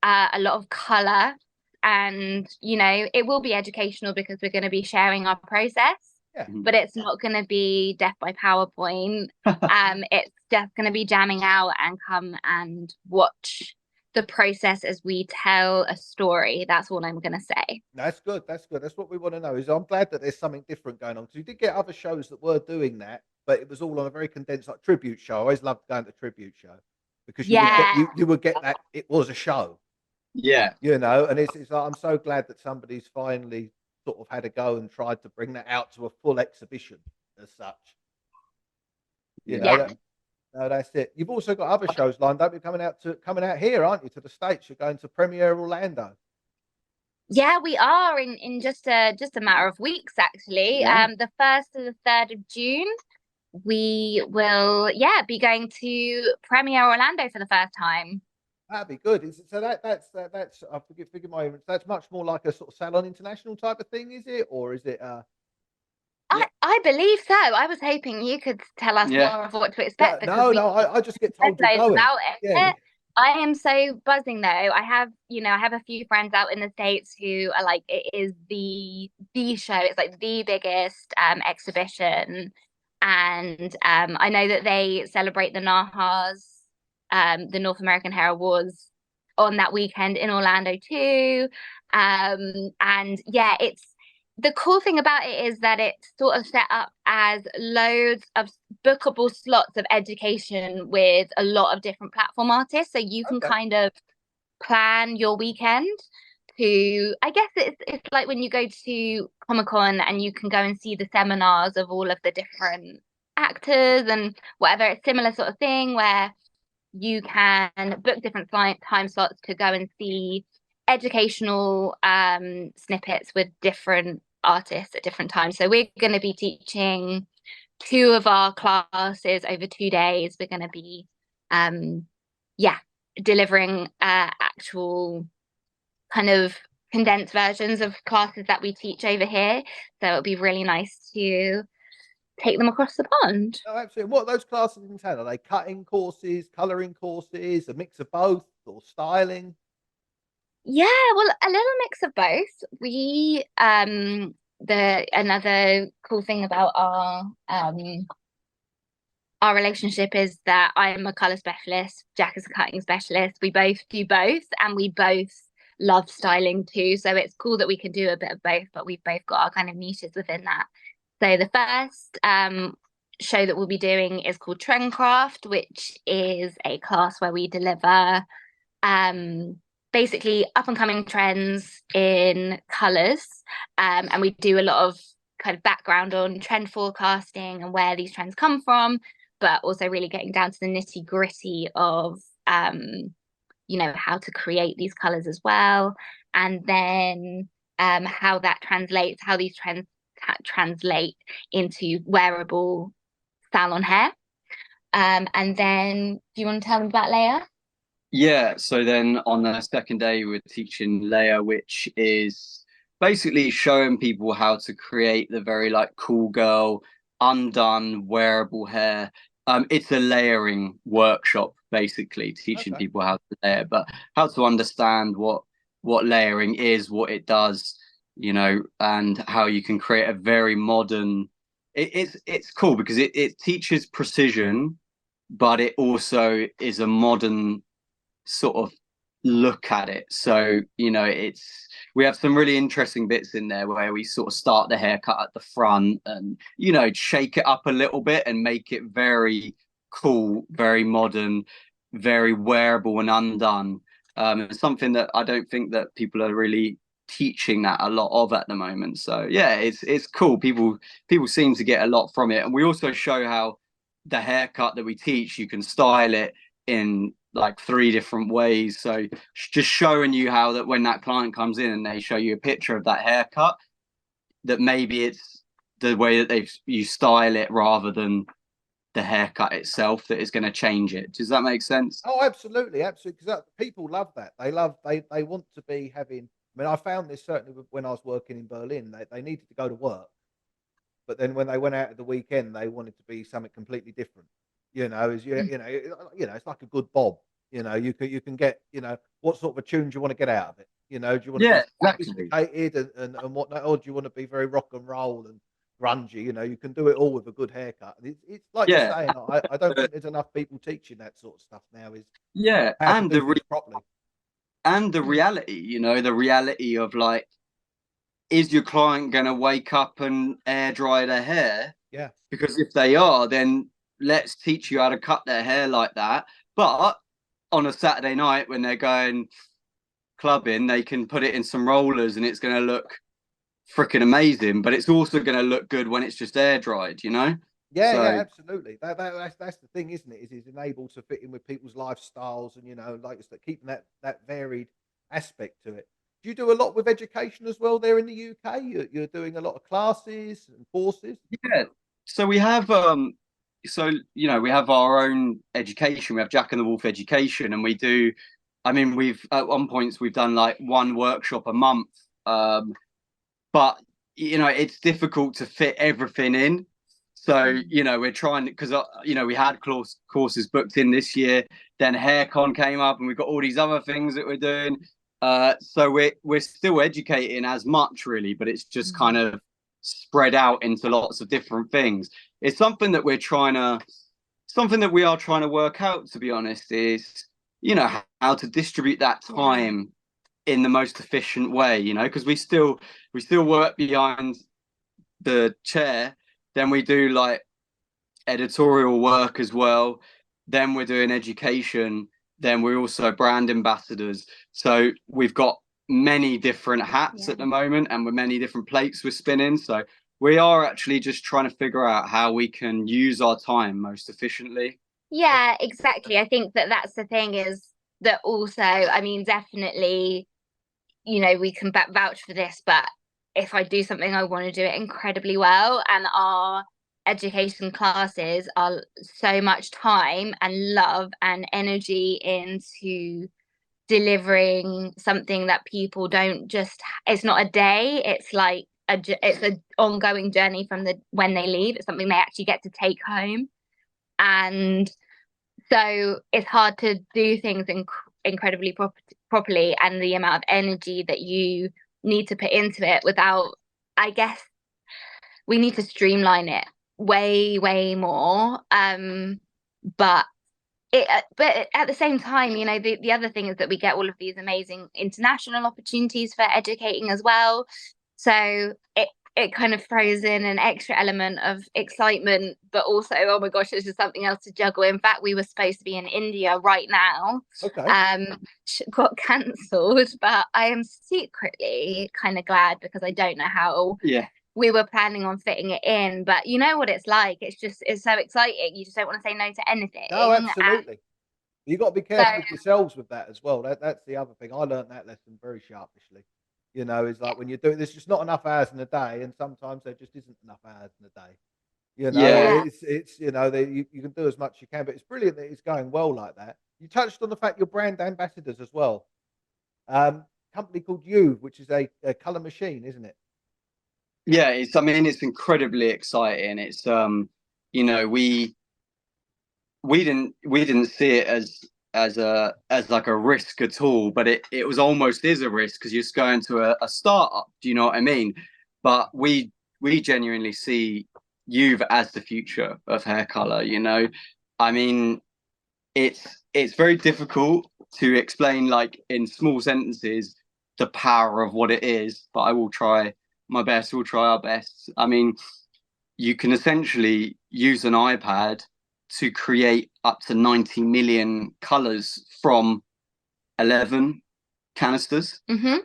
a lot of color. And you know, it will be educational because we're going to be sharing our process, Yeah, Mhm. but it's not going to be death by PowerPoint. It's just going to be jamming out, and come and watch the process as we tell a story. That's all I'm going to say. That's good. That's good. That's what we want to know. Is I'm glad that there's something different going on because we did get other shows that were doing that, but it was all on a very condensed, like tribute show. I always loved going to tribute show because you would get Yeah. you would get that it was a show, Yeah. you know. And it's like, I'm so glad that somebody's finally sort of had a go and tried to bring that out to a full exhibition as such. You know Yeah. that. No, that's it. You've also got other shows lined up. You're coming out here, aren't you, to the States? You're going to Premiere Orlando. Yeah, we are in just a matter of weeks actually. Yeah. The 1st to the 3rd of June, we will be going to Premiere Orlando for the first time. That'd be good. So that's I forgive my ignorance. That's much more like a sort of Salon International type of thing, is it, or is it? I believe so. I was hoping you could tell us Yeah. more of what to expect because No. I just get told you're loads going. about Yeah. it. I am so buzzing though. I have a few friends out in the States who are like, it is the show. It's like the biggest exhibition. And I know that they celebrate the NAHAs, the North American Hair Awards on that weekend in Orlando too. And yeah, it's the cool thing about it is that it's sort of set up as loads of bookable slots of education with a lot of different platform artists. So you can Okay. kind of plan your weekend to, I guess it's like when you go to Comic-Con and you can go and see the seminars of all of the different actors and whatever. It's similar sort of thing where you can book different time slots to go and see educational snippets with different artists at different times. So we're going to be teaching 2 of our classes over 2 days. We're going to be delivering actual kind of condensed versions of classes that we teach over here. So it'll be really nice to take them across the pond. Oh, absolutely. What are those classes entail? Are they cutting courses, colouring courses, a mix of both, or styling? Yeah, well, a little mix of both. We the another cool thing about our relationship is that I am a color specialist, Jack is a cutting specialist. We both do both and we both love styling too. So it's cool that we can do a bit of both, but we've both got our kind of niches within that. So the first show that we'll be doing is called Trendcraft, which is a class where we deliver basically up and coming trends in colors. And we do a lot of kind of background on trend forecasting and where these trends come from, but also really getting down to the nitty gritty of, how to create these colors as well. And then how that translates, how these trends translate into wearable salon hair. And then do you want to tell them about Leia? Yeah, so then on the second day, we're teaching Leia, which is basically showing people how to create the very like cool girl, undone wearable hair. It's a layering workshop, basically teaching Okay. people how to layer, but how to understand what layering is, what it does, and how you can create a very modern. It's cool because it teaches precision, but it also is a modern sort of look at it. So, we have some really interesting bits in there where we sort of start the haircut at the front and, shake it up a little bit and make it very cool, very modern, very wearable and undone. It's something that I don't think that people are really teaching that a lot of at the moment. So yeah, it's cool. People seem to get a lot from it. And we also show how the haircut that we teach, you can style it in like 3 different ways. So just showing you how that when that client comes in and they show you a picture of that haircut, that maybe it's the way that you style it rather than the haircut itself that is going to change it. Does that make sense? Oh, absolutely, absolutely. Because people love that. They want to be having. I mean, I found this certainly when I was working in Berlin. They needed to go to work, but then when they went out at the weekend, they wanted to be something completely different. It's like a good bob. You can get, what sort of a tune do you want to get out of it? Do you want to be Exactly. sophisticated and whatnot, or do you want to be very rock and roll and grungy? You can do it all with a good haircut. And it's like you're saying, I don't think there's enough people teaching that sort of stuff now. Is how to and do things properly. and the reality, you know, the reality of like, is your client going to wake up and air dry their hair? Yeah. Because if they are, then let's teach you how to cut their hair like that. But on a Saturday night when they're going clubbing, they can put it in some rollers and it's going to look freaking amazing. But it's also going to look good when it's just air dried, you know? Yeah, yeah, So absolutely. That's the thing, isn't it? Is he's enabled to fit in with people's lifestyles, and you know, like it's keeping that varied aspect to it. Do you do a lot with education as well there in the UK? You're doing a lot of classes and courses. yeah, so we have so you know, we have our own education. We have Jack and the Wolf education, and we do. I mean, we've at one points we've done like one workshop a month, but you know, it's difficult to fit everything in. So you know, we're trying because you know, we had courses booked in this year. Then HairCon came up, and we've got all these other things that we're doing. So we're still educating as much really, but it's just kind of spread out into lots of different things. It's something that something that we are trying to work out, to be honest, is, you know, how to distribute that time in the most efficient way, you know, because we still work behind the chair, then we do like editorial work as well, then we're doing education, then we're also brand ambassadors. So we've got many different hats at the moment, and with many different plates we're spinning. So we are actually just trying to figure out how we can use our time most efficiently. Yeah, exactly. I think that that's the thing is that also, I mean, definitely, you know, we can vouch for this, but if I do something, I want to do it incredibly well. And our education classes are so much time and love and energy into delivering something that people don't just, it's not a day, it's like it's an ongoing journey from the when they leave. It's something they actually get to take home. And so it's hard to do things incredibly properly, and the amount of energy that you need to put into it without, I guess, we need to streamline it way more. But but at the same time, you know, the other thing is that we get all of these amazing international opportunities for educating as well. So it kind of throws in an extra element of excitement, but also, oh my gosh, this is something else to juggle. In fact, we were supposed to be in India right now. Okay. Got cancelled, but I am secretly kind of glad because I don't know how we were planning on fitting it in. But you know what it's like. It's so exciting. You just don't want to say no to anything. No, absolutely. You've got to be careful with So yourselves with that as well. That's the other thing. I learned that lesson very sharpishly. You know, is like when you're doing, there's just not enough hours in a day, and sometimes there just isn't enough hours in a day. You know, Yeah. it's you know, you can do as much as you can, but it's brilliant that it's going well like that. You touched on the fact you're brand ambassadors as well. Company called You, which is a color machine, isn't it? Yeah, I mean, it's incredibly exciting. It's you know, we didn't see it as like a risk at all, but it was almost is a risk because you're just going to a startup. Do you know what I mean? But we genuinely see you as the future of hair color. You know, I mean, it's very difficult to explain like in small sentences the power of what it is, but I will try my best. We'll try our best. I mean, you can essentially use an iPad to create up to 90 million colors from 11 canisters.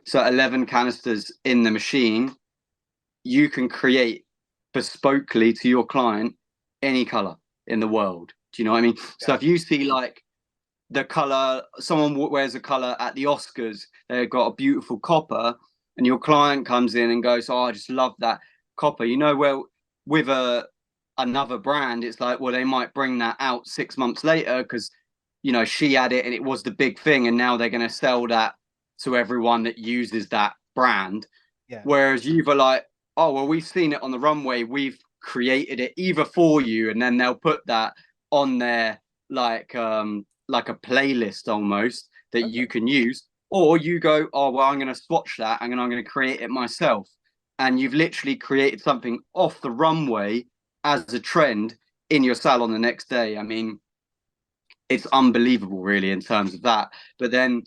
So 11 canisters in the machine, you can create bespokely to your client any color in the world. Do you know what I mean? So if you see like the color, someone wears a color at the Oscars, they've got a beautiful copper, and your client comes in and goes, "Oh, I just love that copper." You know, well, with another brand, it's like, well, they might bring that out 6 months later because, you know, she had it and it was the big thing, and now they're going to sell that to everyone that uses that brand. Yeah. Whereas you've like, oh, well, we've seen it on the runway, we've created it either for you, and then they'll put that on their like a playlist almost that you can use, or you go, oh well, I'm going to swatch that and I'm going to create it myself, and you've literally created something off the runway as a trend in your salon the next day. I mean, it's unbelievable really in terms of that. But then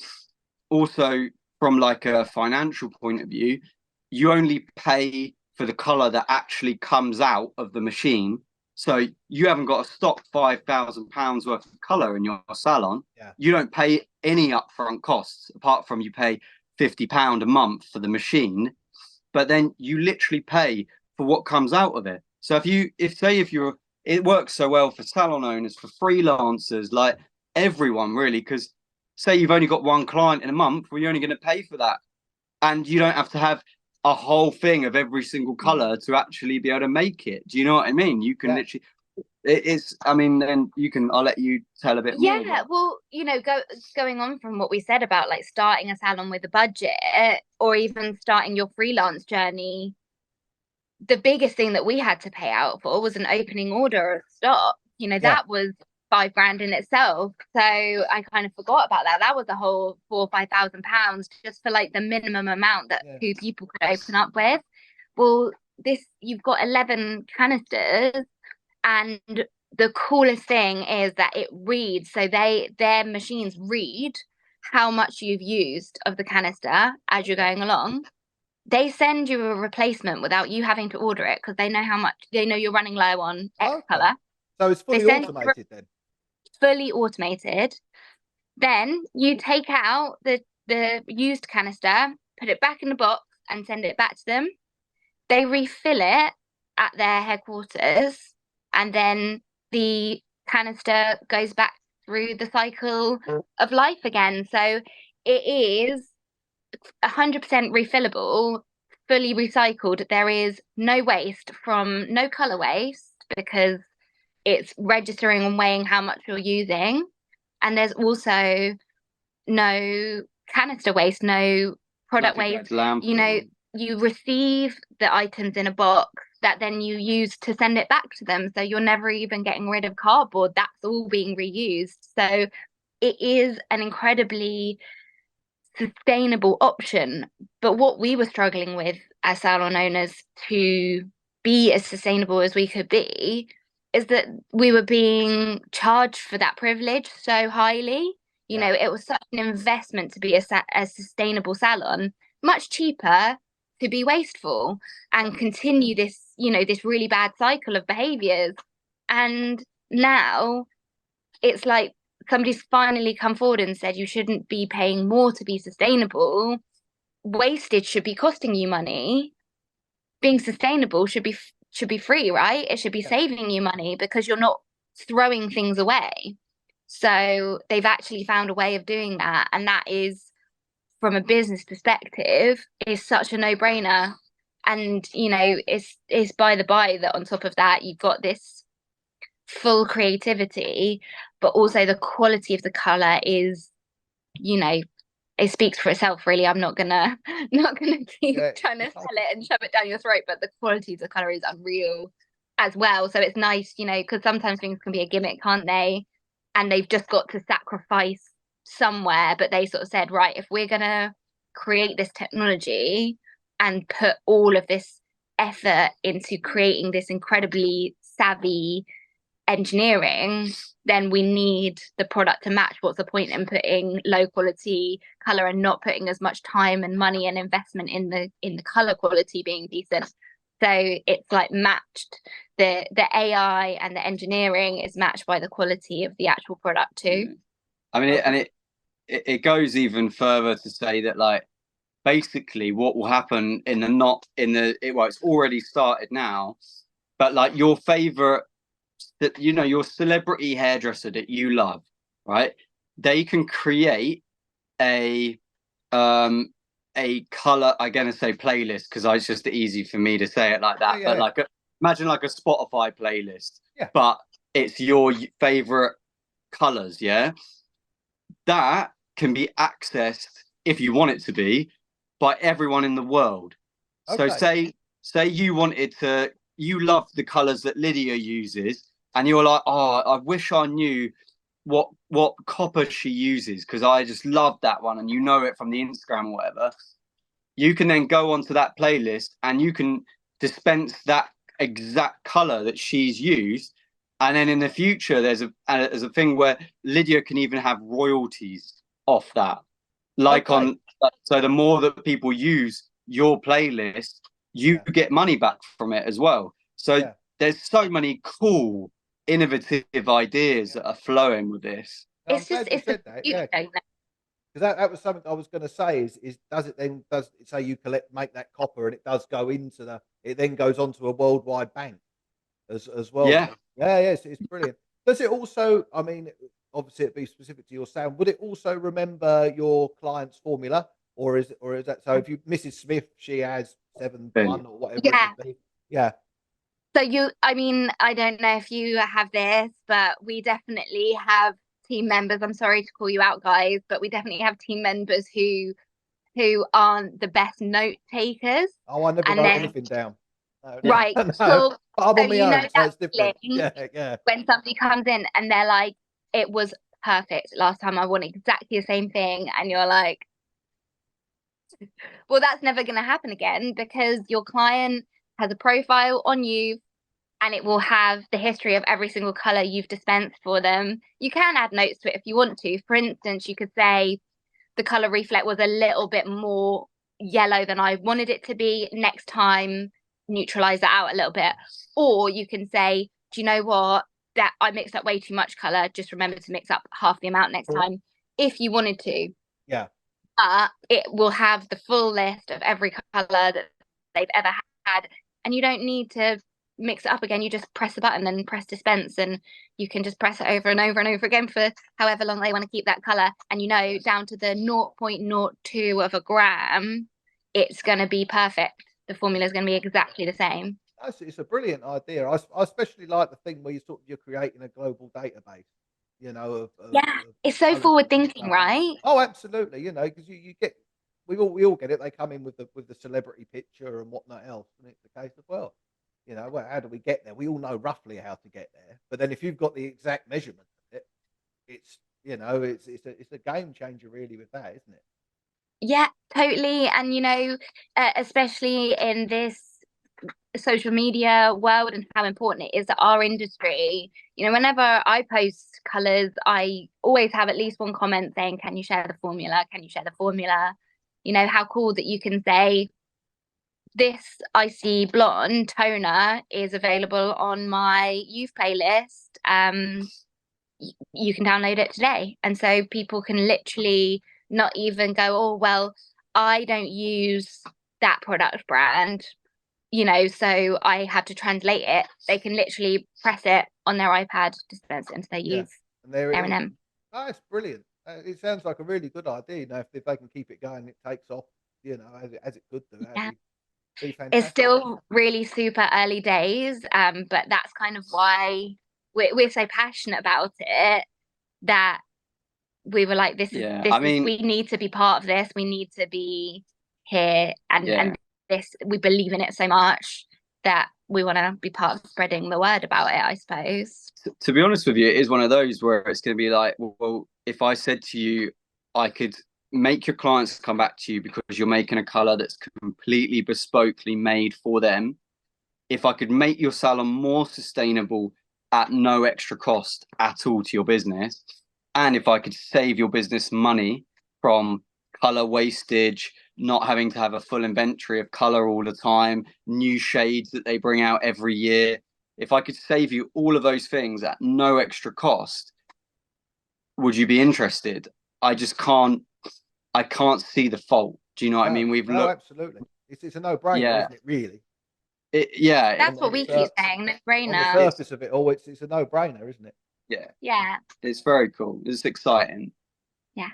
also from like a financial point of view, you only pay for the color that actually comes out of the machine. So you haven't got to stock £5,000 worth of color in your salon. Yeah. You don't pay any upfront costs apart from you pay £50 a month for the machine, but then you literally pay for what comes out of it. So if you're, it works so well for salon owners, for freelancers, like everyone really, because say you've only got one client in a month, well, you're only going to pay for that, and you don't have to have a whole thing of every single color to actually be able to make it. Do you know what I mean? You can literally, it's, I mean, then you can, I'll let you tell a bit more. Yeah, well, you know, going on from what we said about like starting a salon with a budget, or even starting your freelance journey, the biggest thing that we had to pay out for was an opening order of stock. You know, that was £5,000 in itself. So I kind of forgot about that. That was a whole £4,000 or £5,000 just for like the minimum amount that two people could open up with. Well, you've got 11 canisters, and the coolest thing is that it reads. So their machines read how much you've used of the canister as you're going along. They send you a replacement without you having to order it, because they know how much, they know you're running low on X color. So it's fully automated then? Fully automated. Then you take out the used canister, put it back in the box and send it back to them. They refill it at their headquarters, and then the canister goes back through the cycle of life again. So it is 100% refillable, fully recycled. There is no waste no color waste, because it's registering and weighing how much you're using. And there's also no canister waste, no product waste. You know, you receive the items in a box that then you use to send it back to them. So you're never even getting rid of cardboard. That's all being reused. So it is an incredibly sustainable option. But what we were struggling with as salon owners to be as sustainable as we could be is that we were being charged for that privilege so highly. You know, it was such an investment to be a sustainable salon, much cheaper to be wasteful and continue this, you know, this really bad cycle of behaviors. And now it's like somebody's finally come forward and said you shouldn't be paying more to be sustainable. Wastage should be costing you money. Being sustainable should be free, right? It should be saving you money, because you're not throwing things away. So they've actually found a way of doing that, and that is, from a business perspective, is such a no-brainer. And you know, it's by the by that on top of that you've got this full creativity, but also the quality of the color is, you know, it speaks for itself really. I'm not gonna keep trying to sell it and shove it down your throat, but the quality of the color is unreal as well. So it's nice, you know, because sometimes things can be a gimmick, can't they? And they've just got to sacrifice somewhere, but they sort of said, right, if we're gonna create this technology and put all of this effort into creating this incredibly savvy engineering, then we need the product to match. What's the point in putting low quality color and not putting as much time and money and investment in the color quality being decent? So it's like matched. The AI and the engineering is matched by the quality of the actual product too. I mean, and it goes even further to say that, like, basically what will happen it's already started now, but like your favorite, that, you know, your celebrity hairdresser that you love, right? They can create a color, I'm gonna say playlist, because it's just easy for me to say it like that. But like imagine like a Spotify playlist, but it's your favorite colors. That can be accessed, if you want it to be, by everyone in the world. So say you love the colors that Lydia uses, and you're like, oh, I wish I knew what copper she uses, because I just love that one, and you know it from the Instagram or whatever. You can then go onto that playlist and you can dispense that exact color that she's used, and then in the future there's a thing where Lydia can even have royalties off that. Like Okay. on, so the more that people use your playlist, you get money back from it as well. So Yeah. there's so many cool, innovative ideas that are flowing with this. No, I'm It's just glad you it's the said that. future, Yeah, you know? because that was something I was going to say. Is does it then does it say you make that copper and it does go into it then goes onto a worldwide bank as well. Yeah. Then. Yeah, yes, it's brilliant. Does it also? I mean, obviously it'd be specific to your sound. Would it also remember your client's formula, or is that so? If you Mrs. Smith, she has 7-1 or whatever it Yeah. would be. Yeah. So I mean, I don't know if you have this, but we definitely have team members. I'm sorry to call you out, guys, but we definitely have team members who aren't the best note takers. Oh, I never And wrote then anything down. No, right, no, so but I'm so on my you know own, so that it's different. feeling Yeah, yeah. when somebody comes in and they're like, it was perfect last time, I want exactly the same thing, and you're like, well, that's never going to happen again because your client has a profile on you and it will have the history of every single color you've dispensed for them. You can add notes to it if you want to. For instance, you could say the color reflect was a little bit more yellow than I wanted it to be. Next time, neutralize that out a little bit. Or you can say, do you know what? That I mixed up way too much color. Just remember to mix up half the amount next time if you wanted to. Yeah. It will have the full list of every color that they've ever had. And you don't need to mix it up again. You just press the button and press dispense, and you can just press it over and over and over again for however long they want to keep that color. And you know, down to the 0.02 of a gram, it's going to be perfect. The formula is going to be exactly the same. It's a brilliant idea. I especially like the thing where you're creating a global database, Yeah, of it's so colours forward and thinking, stuff. right? Oh, absolutely. Because you get we all get it. They come in with the celebrity picture and whatnot else, and it's the case as well. Well, how do we get there? We all know roughly how to get there, but then if you've got the exact measurement of it, it's a game changer really with that, isn't it? Yeah, totally. And especially in this social media world and how important it is to our industry, whenever I post colors, I always have at least one comment saying, can you share the formula? Can you share the formula? How cool that you can say this icy blonde toner is available on my youth playlist. You can download it today. And so people can literally not even go, oh, well, I don't use that product brand, so I had to translate it. They can literally press it on their iPad, dispense it into their use. And there it is. M&M. Oh, it's brilliant. It sounds like a really good idea. If they can keep it going, it takes off, as it could do. That'd be fantastic. It's still really super early days, but that's kind of why we're so passionate about it that we were like, we need to be part of this. We need to be here, and this, we believe in it so much that we want to be part of spreading the word about it, I suppose. To be honest with you, it is one of those where it's going to be like, well, if I said to you, I could make your clients come back to you because you're making a color that's completely bespokely made for them. If I could make your salon more sustainable at no extra cost at all to your business, and if I could save your business money from color wastage, not having to have a full inventory of color all the time, new shades that they bring out every year, if I could save you all of those things at no extra cost, would you be interested? I can't see the fault. Do you know what I mean? We've looked. Absolutely. It's a no-brainer, isn't it? Really. That's what we keep saying. No-brainer. On the surface of it all, it's a no-brainer, isn't it? Yeah. It's very cool. It's exciting. Yeah.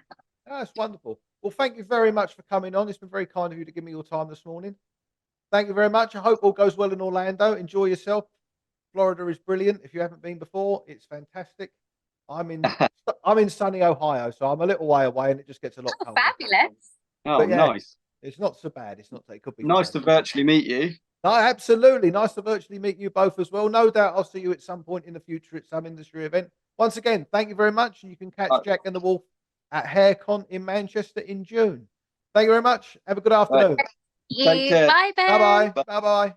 That's wonderful. Well, thank you very much for coming on. It's been very kind of you to give me your time this morning. Thank you very much. I hope all goes well in Orlando. Enjoy yourself. Florida is brilliant. If you haven't been before, it's fantastic. I'm in sunny Ohio, so I'm a little way away, and it just gets a lot colder. Fabulous. Oh, nice. It's not so bad. It could be nice to virtually meet you. No, absolutely. Nice to virtually meet you both as well. No doubt I'll see you at some point in the future at some industry event. Once again, thank you very much. You can catch Jack and the Wolf at HairCon in Manchester in June. Thank you very much. Have a good afternoon. Take care. Bye, Ben. Bye-bye. Bye-bye.